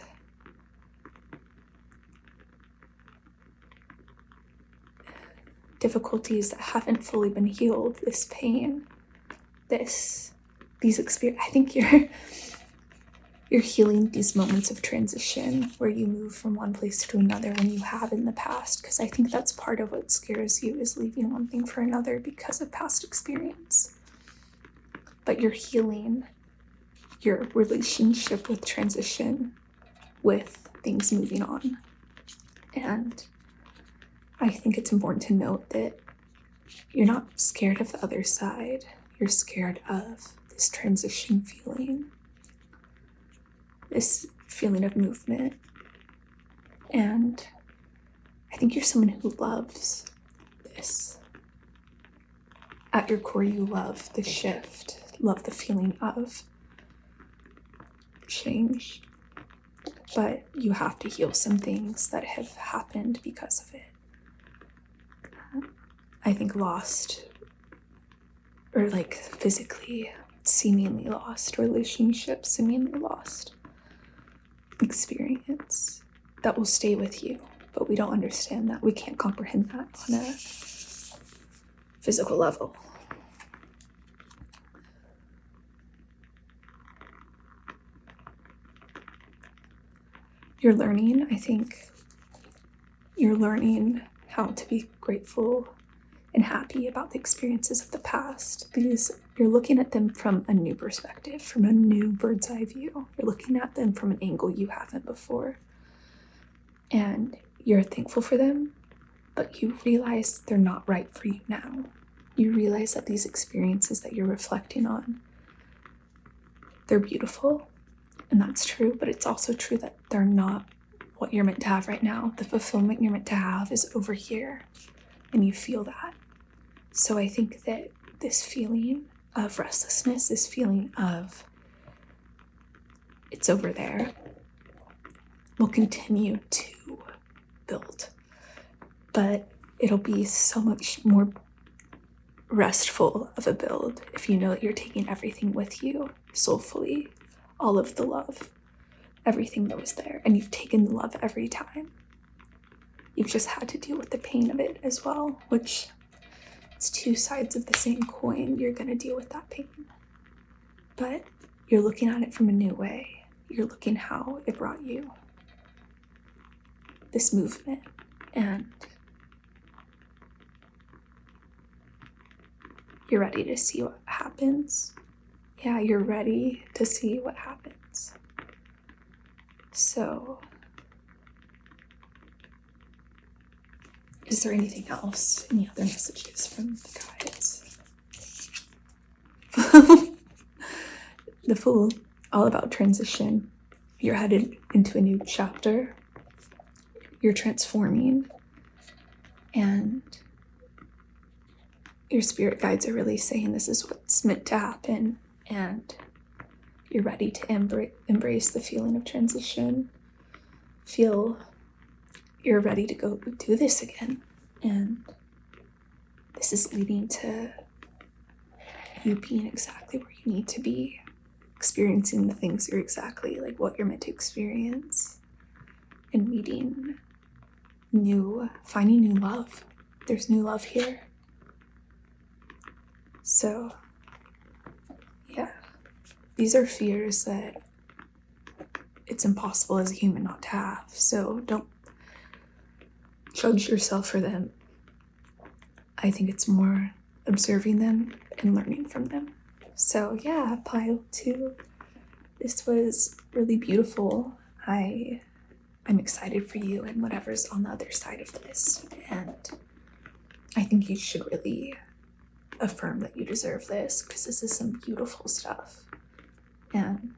difficulties that haven't fully been healed, this pain, these experiences. I think you're healing these moments of transition where you move from one place to another when you have in the past, because I think that's part of what scares you, is leaving one thing for another because of past experience. But you're healing your relationship with transition, with things moving on. And I think it's important to note that you're not scared of the other side. You're scared of this transition feeling, this feeling of movement. And I think you're someone who loves this. At your core, you love the shift, love the feeling of change. But you have to heal some things that have happened because of it. I think lost, or like physically seemingly lost relationships, seemingly lost experience that will stay with you, but we don't understand that. We can't comprehend that on a physical level. You're learning, I think, you're learning how to be grateful and happy about the experiences of the past. You're looking at them from a new perspective, from a new bird's eye view. You're looking at them from an angle you haven't before. And you're thankful for them, but you realize they're not right for you now. You realize that these experiences that you're reflecting on, they're beautiful, and that's true, but it's also true that they're not what you're meant to have right now. The fulfillment you're meant to have is over here, and you feel that. So I think that this feeling of restlessness, this feeling of it's over there, will continue to build. But it'll be so much more restful of a build if you know that you're taking everything with you soulfully, all of the love, everything that was there, and you've taken the love every time. You've just had to deal with the pain of it as well, which it's two sides of the same coin. You're going to deal with that pain, but you're looking at it from a new way. you're looking how it brought you this movement, and you're ready to see what happens. Yeah, you're ready to see what happens. So, is there anything else? Any other messages from the guides? The Fool, all about transition. You're headed into a new chapter. You're transforming. And your spirit guides are really saying this is what's meant to happen. And you're ready to embrace the feeling of transition. Feel you're ready to go do this again. And this is leading to you being exactly where you need to be, experiencing the things you're exactly like what you're meant to experience, and finding new love. There's new love here. So, yeah, these are fears that it's impossible as a human not to have. So don't judge yourself for them. I think it's more observing them and learning from them. So yeah, pile 2. This was really beautiful. I'm excited for you and whatever's on the other side of this. And I think you should really affirm that you deserve this, because this is some beautiful stuff. And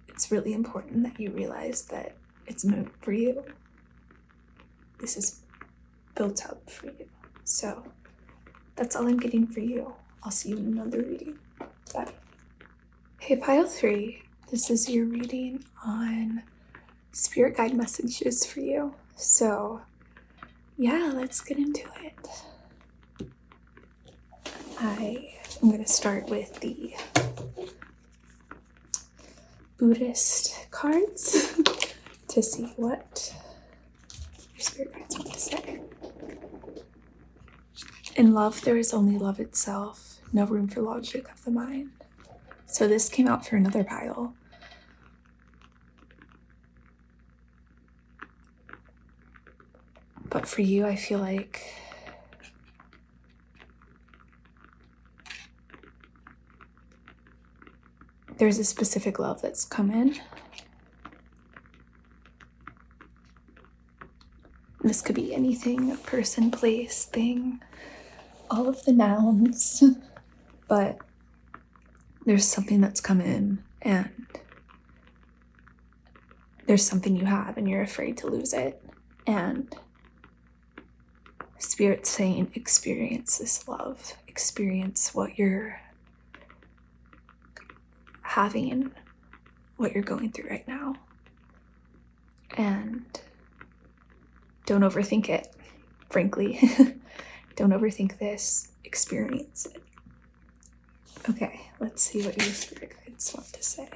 it's really important that you realize that it's meant for you. This is built up for you. So that's all I'm getting for you. I'll see you in another reading. Bye. Hey, pile 3. This is your reading on spirit guide messages for you. So yeah, let's get into it. I am going to start with the Buddhist cards to see what your spirit guides want to say. In love, there is only love itself, no room for logic of the mind. So this came out for another pile. But for you, I feel like there's a specific love that's come in. And this could be anything, a person, place, thing, all of the nouns. But there's something that's come in, and there's something you have and you're afraid to lose it. And Spirit's saying, experience this love, experience what you're having, what you're going through right now. And don't overthink it, frankly. Don't overthink this, experience it. Okay, let's see what your spirit guides want to say.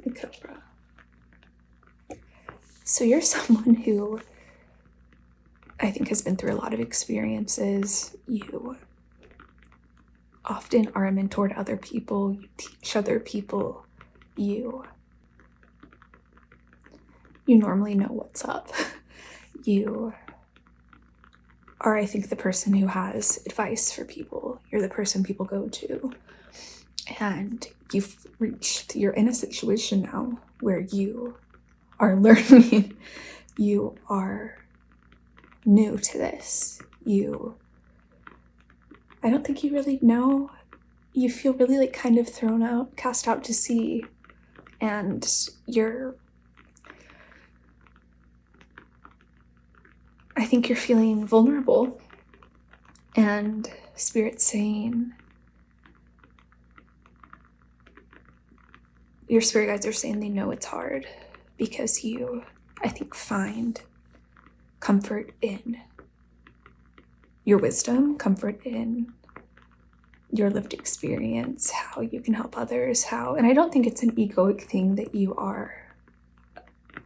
The Cobra. So you're someone who I think has been through a lot of experiences. You often are a mentor to other people, you teach other people, you normally know what's up. You are, I think, the person who has advice for people. You're the person people go to. And you're in a situation now where you are learning. You are new to this. I don't think you really know. You feel really like kind of thrown out, cast out to sea, and I think you're feeling vulnerable, and Spirit's saying, your spirit guides are saying they know it's hard because you, I think, find comfort in your wisdom, comfort in your lived experience, how you can help others, and I don't think it's an egoic thing that you are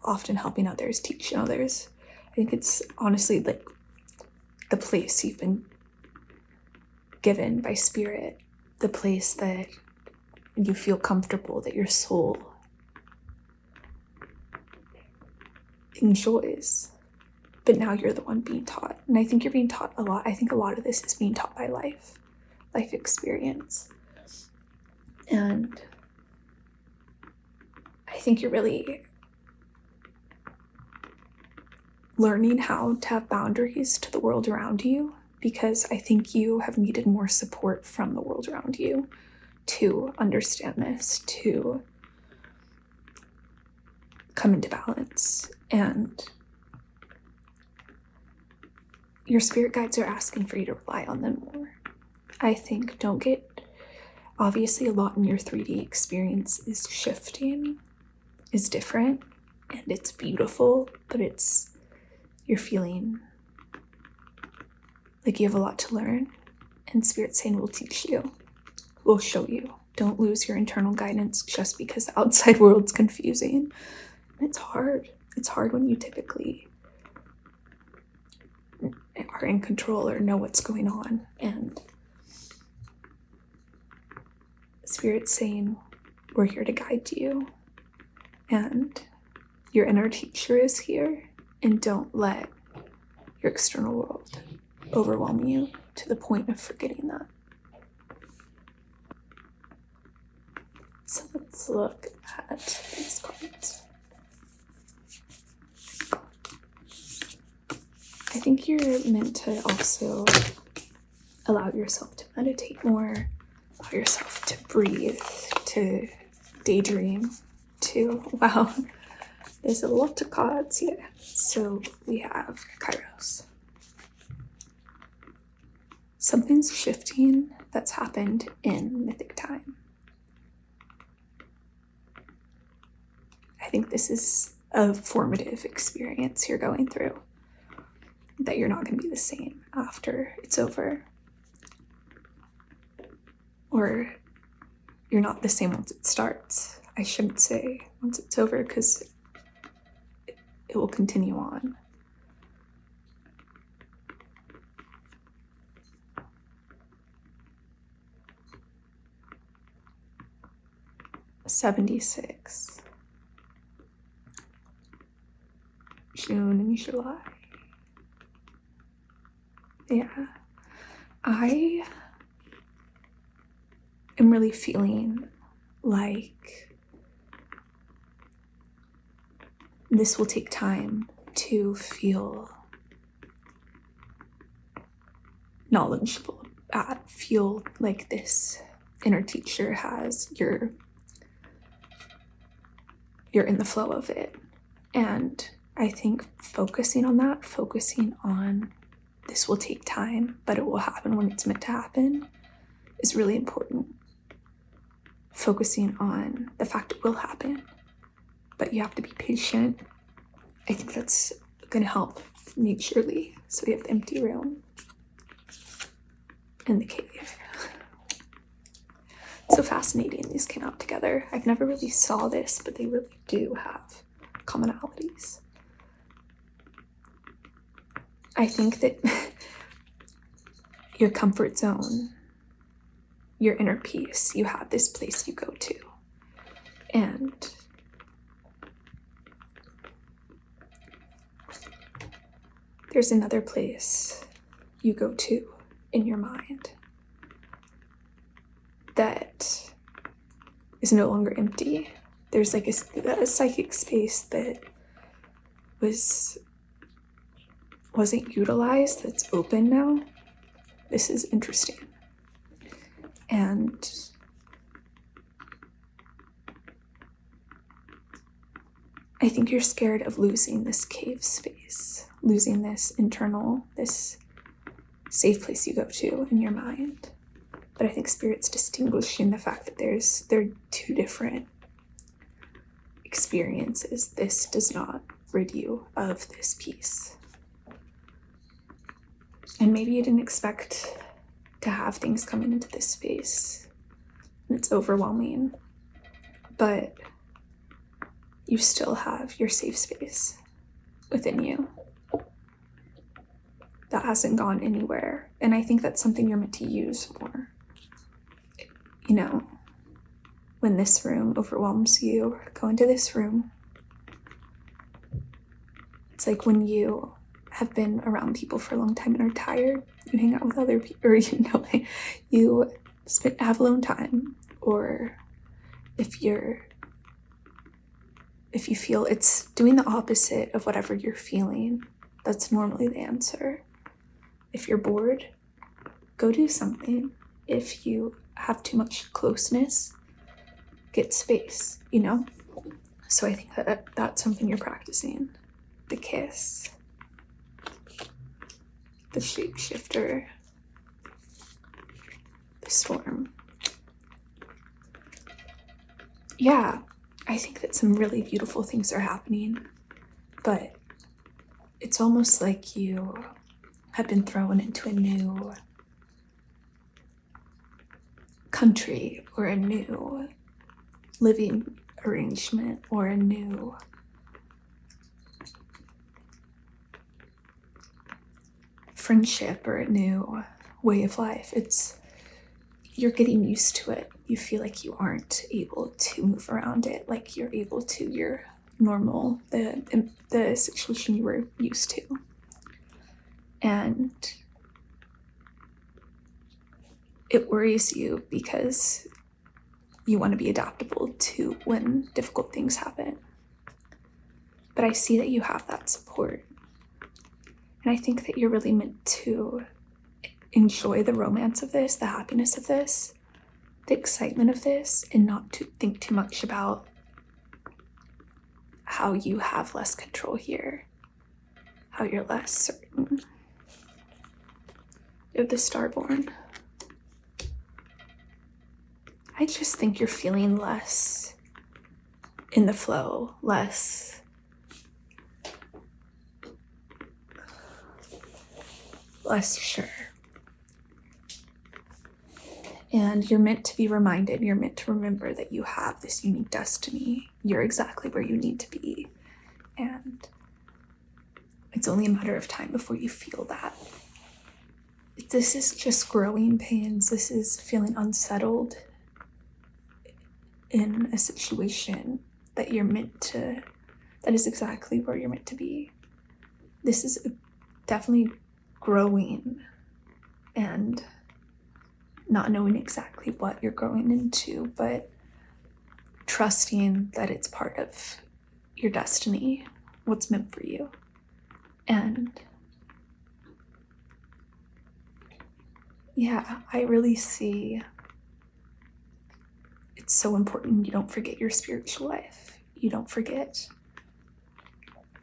often helping others, teaching others. I think it's honestly like the place you've been given by Spirit, the place that you feel comfortable, that your soul enjoys. But now you're the one being taught. And I think you're being taught a lot. I think a lot of this is being taught by life experience. And I think you're really learning how to have boundaries to the world around you, because I think you have needed more support from the world around you to understand this, to come into balance. And your spirit guides are asking for you to rely on them more. I think don't get, obviously a lot in your 3D experience is shifting, is different, and it's beautiful, but you're feeling like you have a lot to learn, and Spirit's saying we'll teach you, we'll show you. Don't lose your internal guidance just because the outside world's confusing. And it's hard. It's hard when you typically are in control or know what's going on. And Spirit's saying we're here to guide you, and your inner teacher is here, and don't let your external world overwhelm you to the point of forgetting that. So let's look at these cards. I think you're meant to also allow yourself to meditate more, allow yourself to breathe, to daydream, wow, there's a lot of cards here. So we have Kairos. Something's shifting that's happened in mythic time. I think this is a formative experience you're going through, that you're not going to be the same after it's over. Or you're not the same once it starts. I shouldn't say once it's over, because it will continue on. '76. June and July. Yeah. I am really feeling like this will take time to feel knowledgeable at, feel like this inner teacher has, you're in the flow of it. And I think focusing on that, focusing on this will take time, but it will happen when it's meant to happen, is really important. Focusing on the fact it will happen, but you have to be patient. I think that's going to help majorly. So we have the empty room and the cave. It's so fascinating these came out together. I've never really saw this, but they really do have commonalities. I think that your comfort zone, your inner peace, you have this place you go to. And there's another place you go to in your mind that is no longer empty. There's like a psychic space that wasn't utilized, that's open now. This is interesting. And I think you're scared of losing this cave space, losing this internal, this safe place you go to in your mind. But I think Spirit's distinguishing the fact that there are two different experiences. This does not rid you of this peace. And maybe you didn't expect to have things coming into this space, and it's overwhelming. But you still have your safe space within you that hasn't gone anywhere. And I think that's something you're meant to use more. You know, when this room overwhelms you, go into this room. It's like when you have been around people for a long time and are tired, you hang out with other people, or you have alone time. Or if you feel it's doing the opposite of whatever you're feeling, that's normally the answer. If you're bored, go do something. If you have too much closeness, get space, you know? So I think that that's something you're practicing. The kiss, the shapeshifter, the storm. Yeah, I think that some really beautiful things are happening, but it's almost like you have been thrown into a new country or a new living arrangement or a new friendship or a new way of life. You're getting used to it. You feel like you aren't able to move around it like you're able to your normal, the situation you were used to. And it worries you because you want to be adaptable to when difficult things happen. But I see that you have that support. And I think that you're really meant to enjoy the romance of this, the happiness of this, the excitement of this, and not to think too much about how you have less control here, how you're less certain. You're the Starborn. I just think you're feeling less in the flow, less sure. And you're meant to be reminded, you're meant to remember that you have this unique destiny. You're exactly where you need to be. And it's only a matter of time before you feel that. This is just growing pains. This is feeling unsettled in a situation that that is exactly where you're meant to be. This is definitely growing and not knowing exactly what you're growing into, but trusting that it's part of your destiny, what's meant for you. And yeah, I really see it's so important you don't forget your spiritual life. You don't forget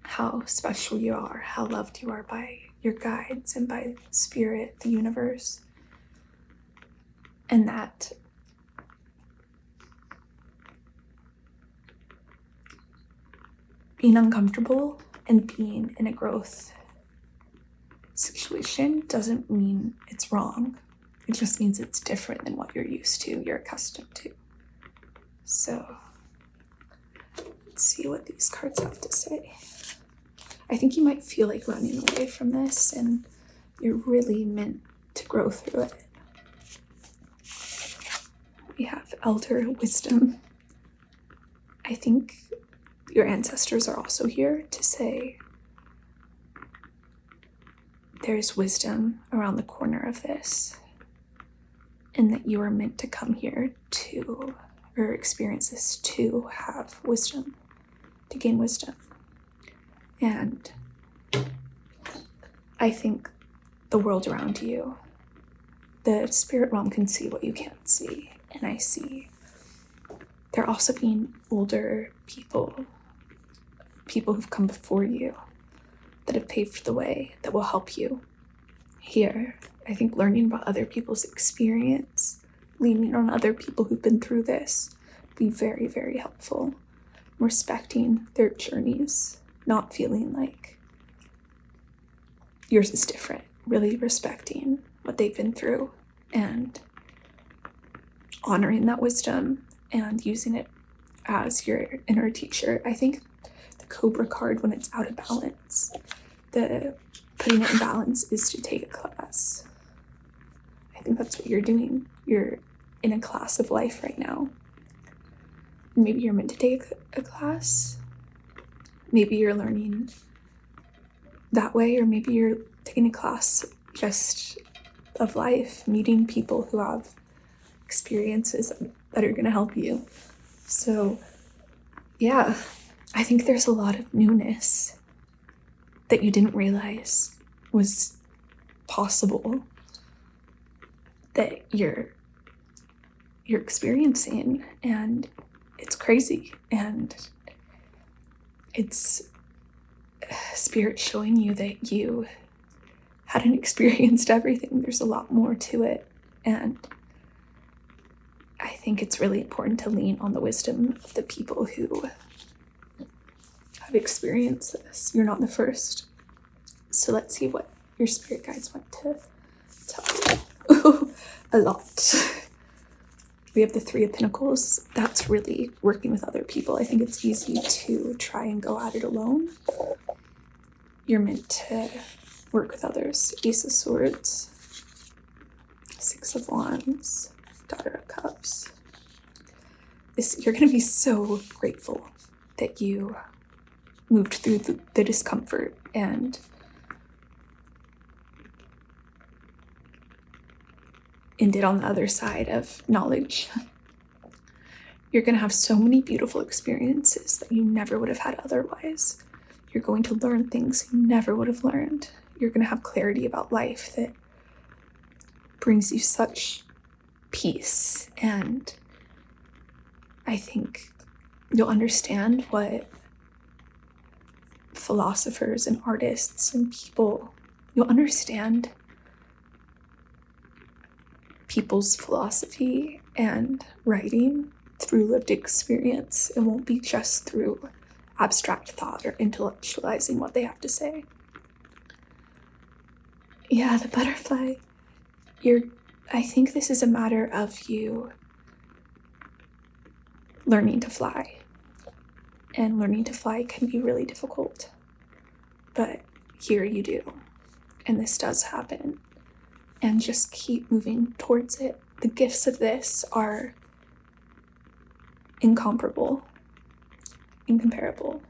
how special you are, how loved you are by your guides and by spirit, the universe. And that being uncomfortable and being in a growth situation doesn't mean it's wrong. It just means it's different than what you're used to, you're accustomed to. So let's see what these cards have to say. I think you might feel like running away from this, and you're really meant to grow through it. We have Elder Wisdom. I think your ancestors are also here to say there's wisdom around the corner of this, and that you are meant to come here to, or experience this to have wisdom, to gain wisdom. And I think the world around you, the spirit realm can see what you can't see. And I see there also being older people who've come before you that have paved the way, that will help you here. I think learning about other people's experience, leaning on other people who've been through this, be very, very helpful. Respecting their journeys, not feeling like yours is different, really respecting what they've been through and honoring that wisdom and using it as your inner teacher. I think the Cobra card, when it's out of balance, the putting it in balance is to take a class. I think that's what you're doing. You're in a class of life right now. Maybe you're meant to take a class. Maybe you're learning that way, or maybe you're taking a class just of life, meeting people who have experiences that are going to help you. So, yeah, I think there's a lot of newness that you didn't realize was possible that you're experiencing, and it's crazy, and it's Spirit showing you that you hadn't experienced everything. There's a lot more to it, and I think it's really important to lean on the wisdom of the people who have experienced this. You're not the first. So let's see what your spirit guides want to tell you. A lot. We have the Three of Pentacles. That's really working with other people. I think it's easy to try and go at it alone. You're meant to work with others. Ace of Swords, Six of Wands, Daughter of Cups. You're going to be so grateful that you moved through the discomfort and ended on the other side of knowledge. You're going to have so many beautiful experiences that you never would have had otherwise. You're going to learn things you never would have learned. You're going to have clarity about life that brings you such peace. And I think you'll understand what philosophers and artists and people, you'll understand people's philosophy and writing through lived experience. It won't be just through abstract thought or intellectualizing what they have to say. Yeah, the butterfly. I think this is a matter of you learning to fly. And learning to fly can be really difficult. But here you do. And this does happen. And just keep moving towards it. The gifts of this are incomparable. Incomparable.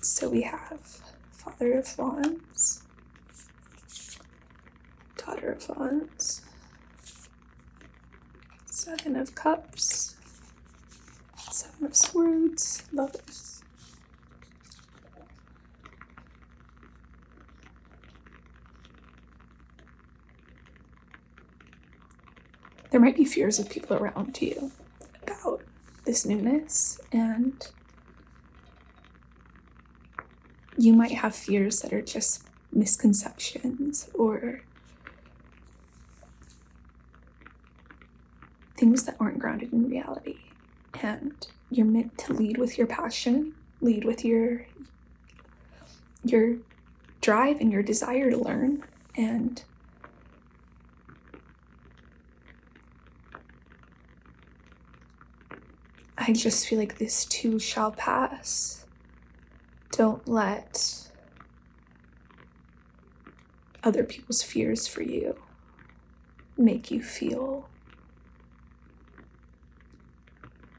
So we have Father of Wands, Daughter of Wands, Seven of Cups, Seven of Swords, Lovers. There might be fears of people around you about this newness, and you might have fears that are just misconceptions or things that aren't grounded in reality. And you're meant to lead with your passion, lead with your drive and your desire to learn. And I just feel like this too shall pass. Don't let other people's fears for you make you feel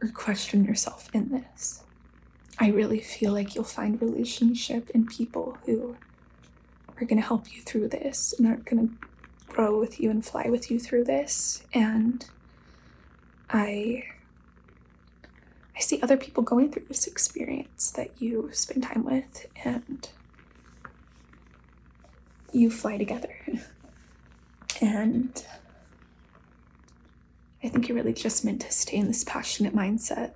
or question yourself in this. I really feel like you'll find relationship in people who are going to help you through this and are going to grow with you and fly with you through this. And I see other people going through this experience that you spend time with, and you fly together. And I think you're really just meant to stay in this passionate mindset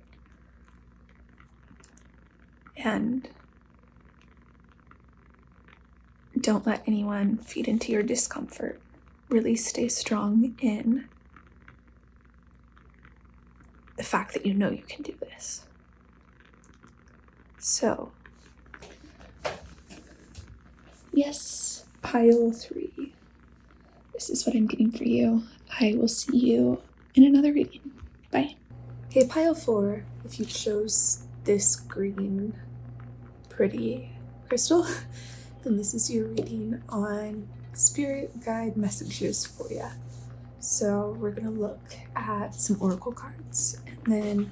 and don't let anyone feed into your discomfort. Really stay strong in the fact that you know you can do this. So, yes, pile 3. This is what I'm getting for you. I will see you in another reading. Bye. Okay, pile 4, if you chose this green pretty crystal, then this is your reading on spirit guide messages for you. So we're gonna look at some oracle cards and then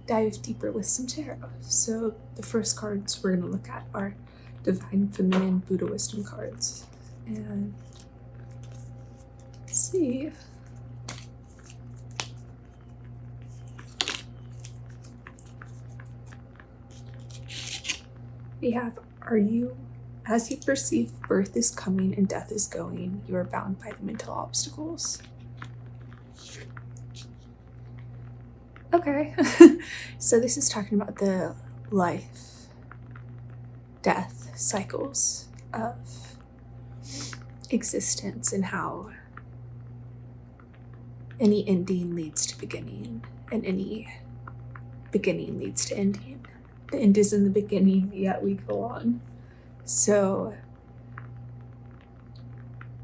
dive deeper with some tarot. So the first cards we're gonna look at are Divine Feminine Buddha Wisdom cards. And let's see. We have, as you perceive birth is coming and death is going, you are bound by the mental obstacles. Okay. So this is talking about the life, death cycles of existence and how any ending leads to beginning and any beginning leads to ending. The end is in the beginning, yet we go on. So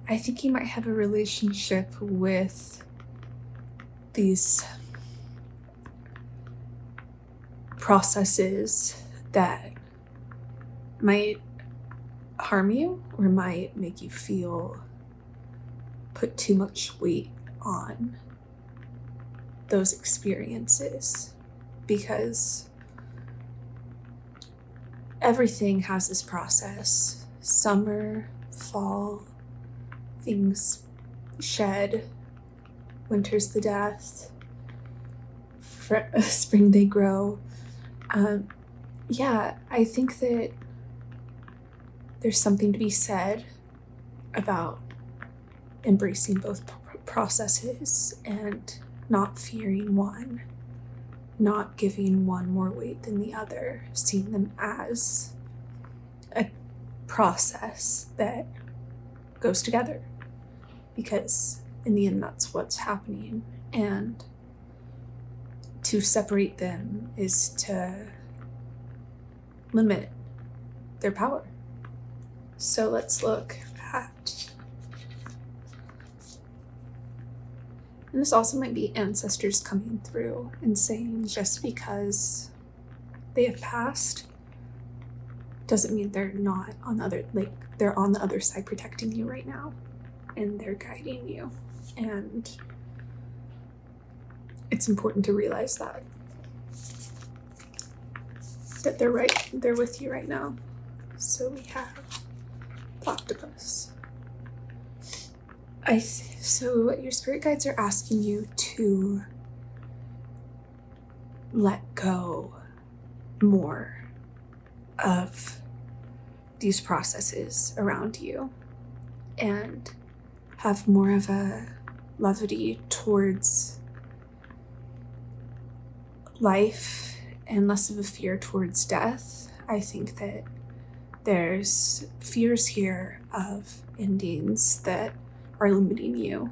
I think you might have a relationship with these processes that might harm you or might make you feel put too much weight on those experiences, because everything has this process. Summer, fall, things shed, winter's the death, spring they grow. Yeah, I think that there's something to be said about embracing both processes and not fearing one, not giving one more weight than the other, seeing them as a process that goes together, because in the end that's what's happening, and to separate them is to limit their power. So let's look at, and this also might be ancestors coming through and saying just because they have passed doesn't mean they're not on the other, like they're on the other side protecting you right now and they're guiding you. And it's important to realize that they're right there with you right now. So we have octopus. So your spirit guides are asking you to let go more of these processes around you and have more of a levity towards life and less of a fear towards death. I think that there's fears here of endings that are limiting you,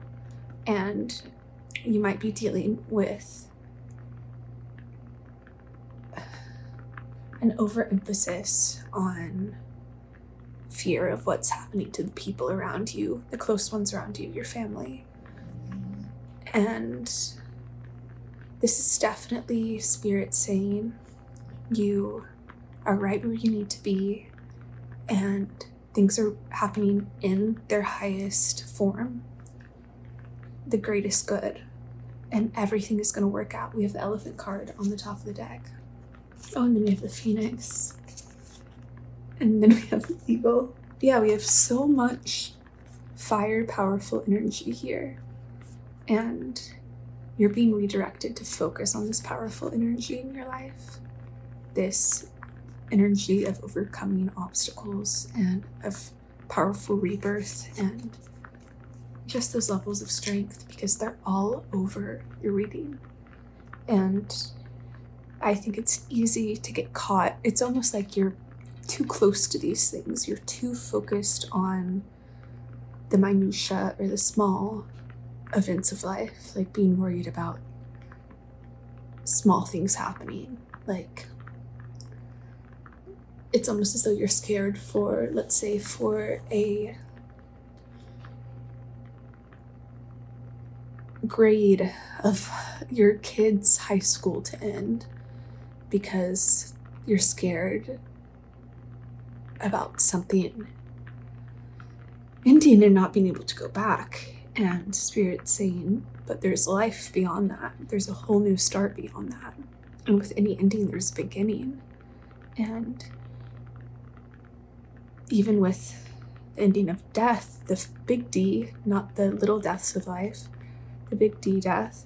and you might be dealing with an overemphasis on fear of what's happening to the people around you, the close ones around you, your family. And this is definitely spirit saying you are right where you need to be, and things are happening in their highest form, the greatest good, and everything is going to work out. We have the elephant card on the top of the deck. Oh, and then we have the phoenix. And then we have the eagle. Yeah, we have so much fire, powerful energy here. And you're being redirected to focus on this powerful energy in your life. This energy of overcoming obstacles and of powerful rebirth and just those levels of strength, because they're all over your reading. And I think it's easy to get caught. It's almost like you're too close to these things. You're too focused on the minutia or the small events of life, like being worried about small things happening. Like, it's almost as though you're scared for, let's say, for a grade of your kid's high school to end because you're scared about something ending and not being able to go back, and Spirit saying, but there's life beyond that. There's a whole new start beyond that. And with any ending, there's a beginning. And even with the ending of death, the big D, not the little deaths of life, the big D death,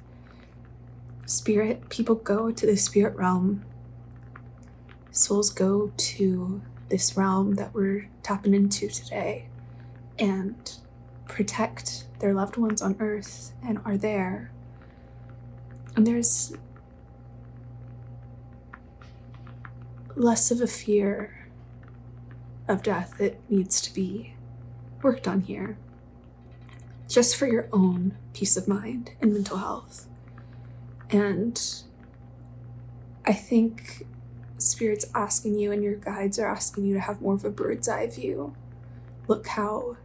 Spirit, people go to the spirit realm. Souls go to this realm that we're tapping into today and protect their loved ones on earth and are there. And there's less of a fear of death that needs to be worked on here, just for your own peace of mind and mental health. And I think Spirit's asking you, and your guides are asking you, to have more of a bird's eye view. Look how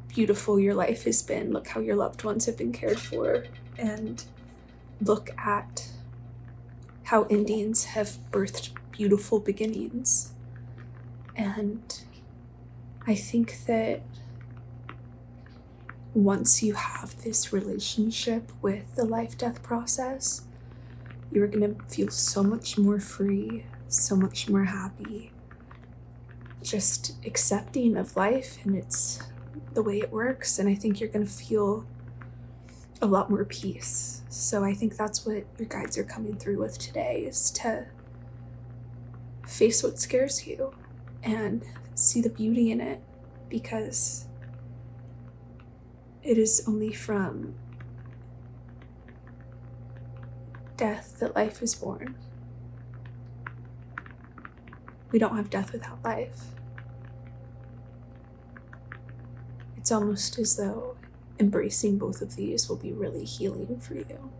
beautiful your life has been. Look how your loved ones have been cared for. And look at how endings have birthed beautiful beginnings. And I think that once you have this relationship with the life-death process, you're going to feel so much more free, so much more happy, just accepting of life and it's the way it works. And I think you're going to feel a lot more peace. So I think that's what your guides are coming through with today, is to face what scares you and see the beauty in it, because it is only from death that life is born. We don't have death without life. It's almost as though embracing both of these will be really healing for you.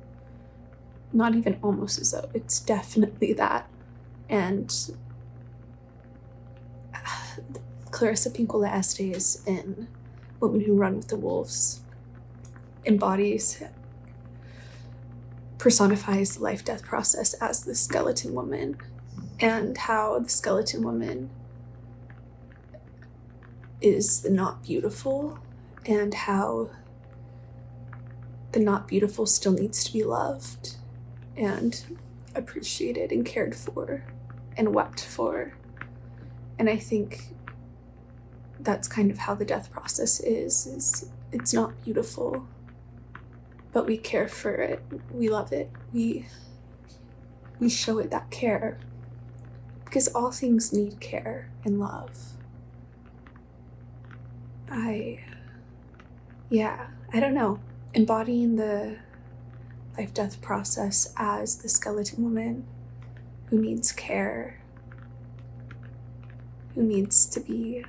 Not even almost as though, it's definitely that. And Clarissa Pinkola Estes in Women Who Run with the Wolves personifies the life-death process as the skeleton woman, and how the skeleton woman is the not beautiful, and how the not beautiful still needs to be loved and appreciated and cared for and wept for. And I think that's kind of how the death process is it's not beautiful, but we care for it, we love it, we show it that care, because all things need care and love. I don't know, embodying the life-death process as the skeleton woman who needs care, who needs to be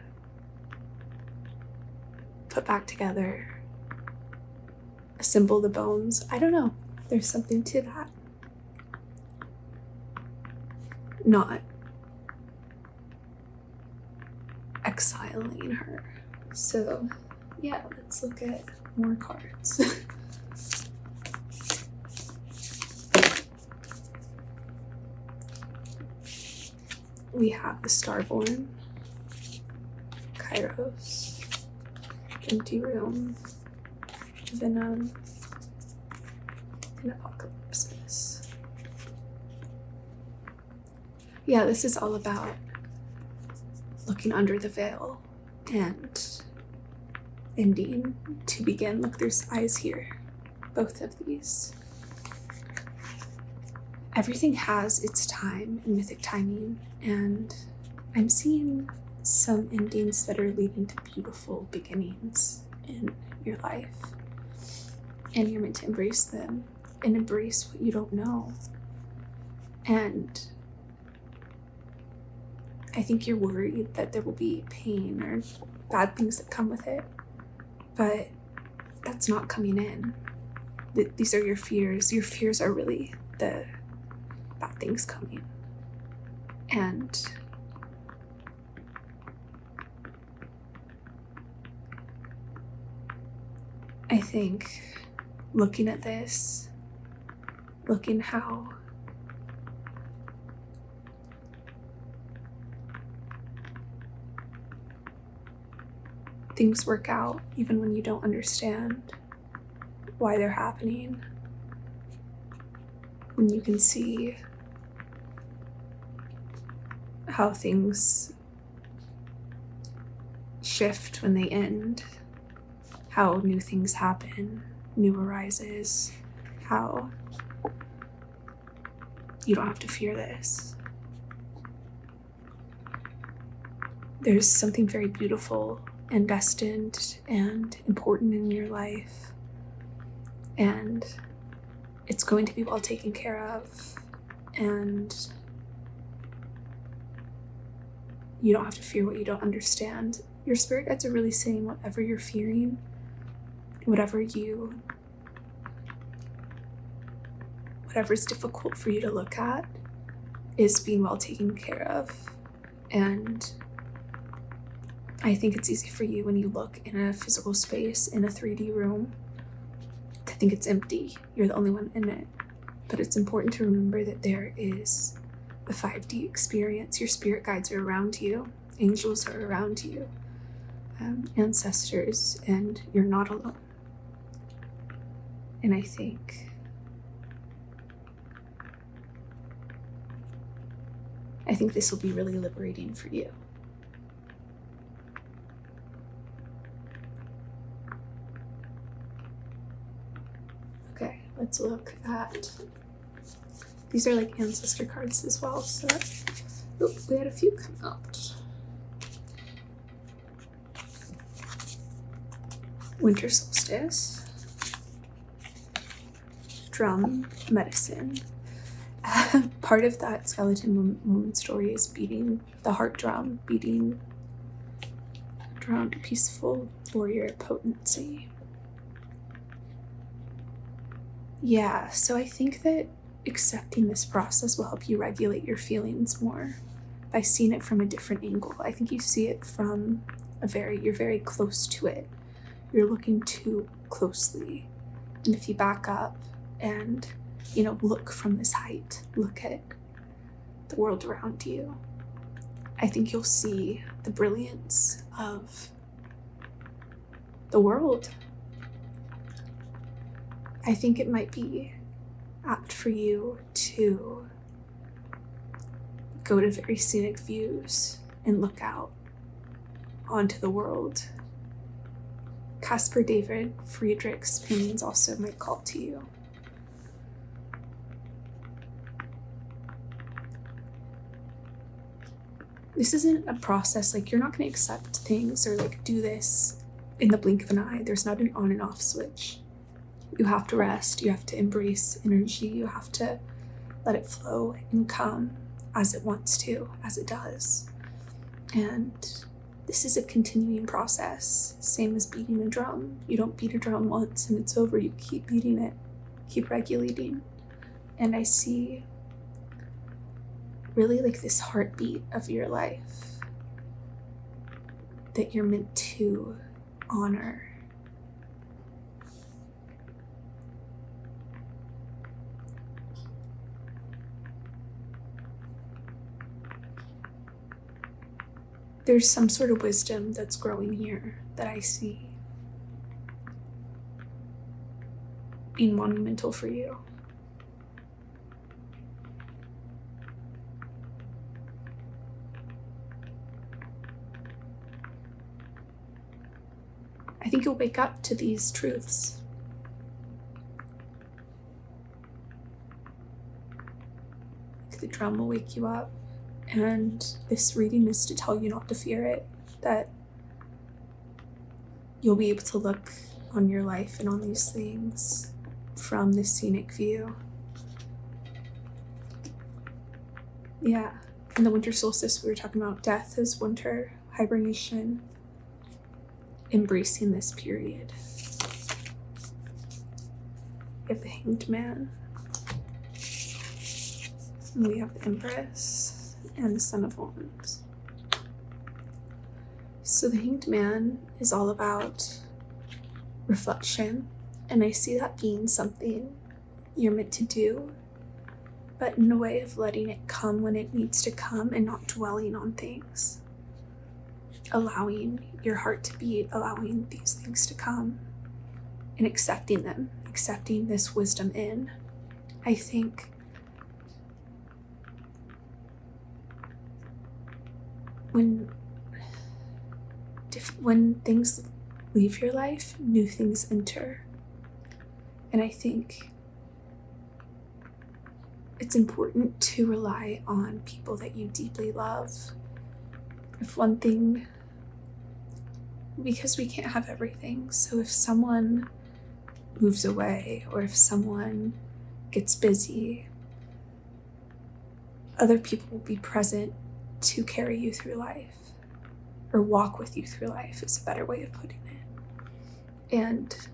put back together, assemble the bones. I don't know, there's something to that. Not exiling her. So yeah, let's look at more cards. We have the Starborn, Kairos, Empty Room, Venom, and Apocalypsis. Yeah, this is all about looking under the veil and ending to begin. Look, there's eyes here, both of these. Everything has its time and mythic timing, and I'm seeing some endings that are leading to beautiful beginnings in your life, and you're meant to embrace them and embrace what you don't know. And I think you're worried that there will be pain or bad things that come with it, but that's not coming in. These are your fears. Your fears are really the bad things coming. And I think looking at this, looking how things work out even when you don't understand why they're happening. When you can see how things shift when they end, how new things happen, new arises, how you don't have to fear this. There's something very beautiful and destined and important in your life, and it's going to be well taken care of, and you don't have to fear what you don't understand. Your spirit guides are really saying whatever you're fearing, whatever's difficult for you to look at is being well taken care of. And I think it's easy for you when you look in a physical space, in a 3D room, to think it's empty. You're the only one in it. But it's important to remember that there is a 5D experience. Your spirit guides are around you. Angels are around you. Ancestors, and you're not alone. And I think this will be really liberating for you. Okay, let's look at, these are like ancestor cards as well, so we had a few come out. Winter solstice, drum, medicine. Part of that skeleton woman story is beating the heart drum, beating around peaceful warrior potency. Yeah, so I think that accepting this process will help you regulate your feelings more by seeing it from a different angle. I think you see it from you're very close to it. You're looking too closely. And if you back up and, look from this height, look at the world around you, I think you'll see the brilliance of the world. I think it might be apt for you to go to very scenic views and look out onto the world. Caspar David Friedrich's paintings also might call to you. This isn't a process, like you're not going to accept things or like do this in the blink of an eye. There's not an on and off switch. You have to rest, you have to embrace energy, you have to let it flow and come as it wants to, as it does. And this is a continuing process, same as beating a drum. You don't beat a drum once and it's over, you keep beating it, keep regulating. And I see really like this heartbeat of your life that you're meant to honor. There's some sort of wisdom that's growing here that I see being monumental for you. I think you'll wake up to these truths. The drum will wake you up. And this reading is to tell you not to fear it, that you'll be able to look on your life and on these things from this scenic view. Yeah, in the winter solstice, we were talking about death as winter, hibernation, embracing this period. We have the Hanged Man, and we have the Empress, and the Son of Wands. So the Hanged Man is all about reflection And I see that being something you're meant to do, but in a way of letting it come when it needs to come and not dwelling on things. Allowing your heart to beat, allowing these things to come and accepting them, accepting this wisdom in. I think when things leave your life, new things enter. And I think it's important to rely on people that you deeply love. If one thing, because we can't have everything, so if someone moves away or if someone gets busy, other people will be present to carry you through life, or walk with you through life is a better way of putting it. And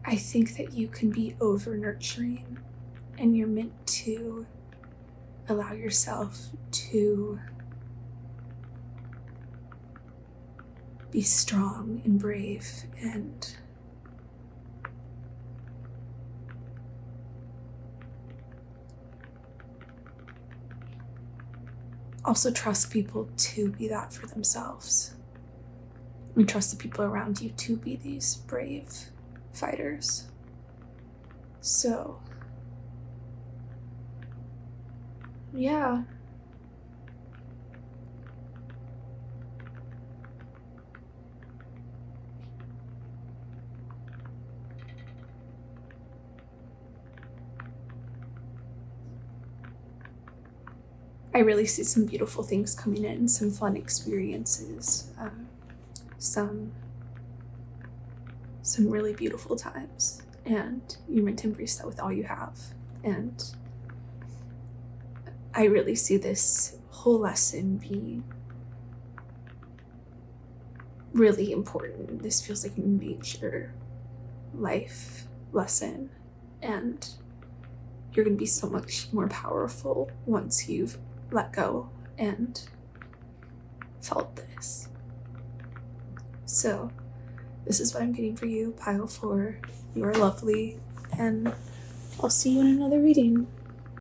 I think that you can be over nurturing, and you're meant to allow yourself to be strong and brave and also trust people to be that for themselves. And trust the people around you to be these brave fighters. So, yeah. I really see some beautiful things coming in, some fun experiences, some really beautiful times, and you're meant to embrace that with all you have. And I really see this whole lesson being really important. This feels like a major life lesson, and you're going to be so much more powerful once you've let go and felt this. So this is what I'm getting for you, pile 4. You are lovely, and I'll see you in another reading.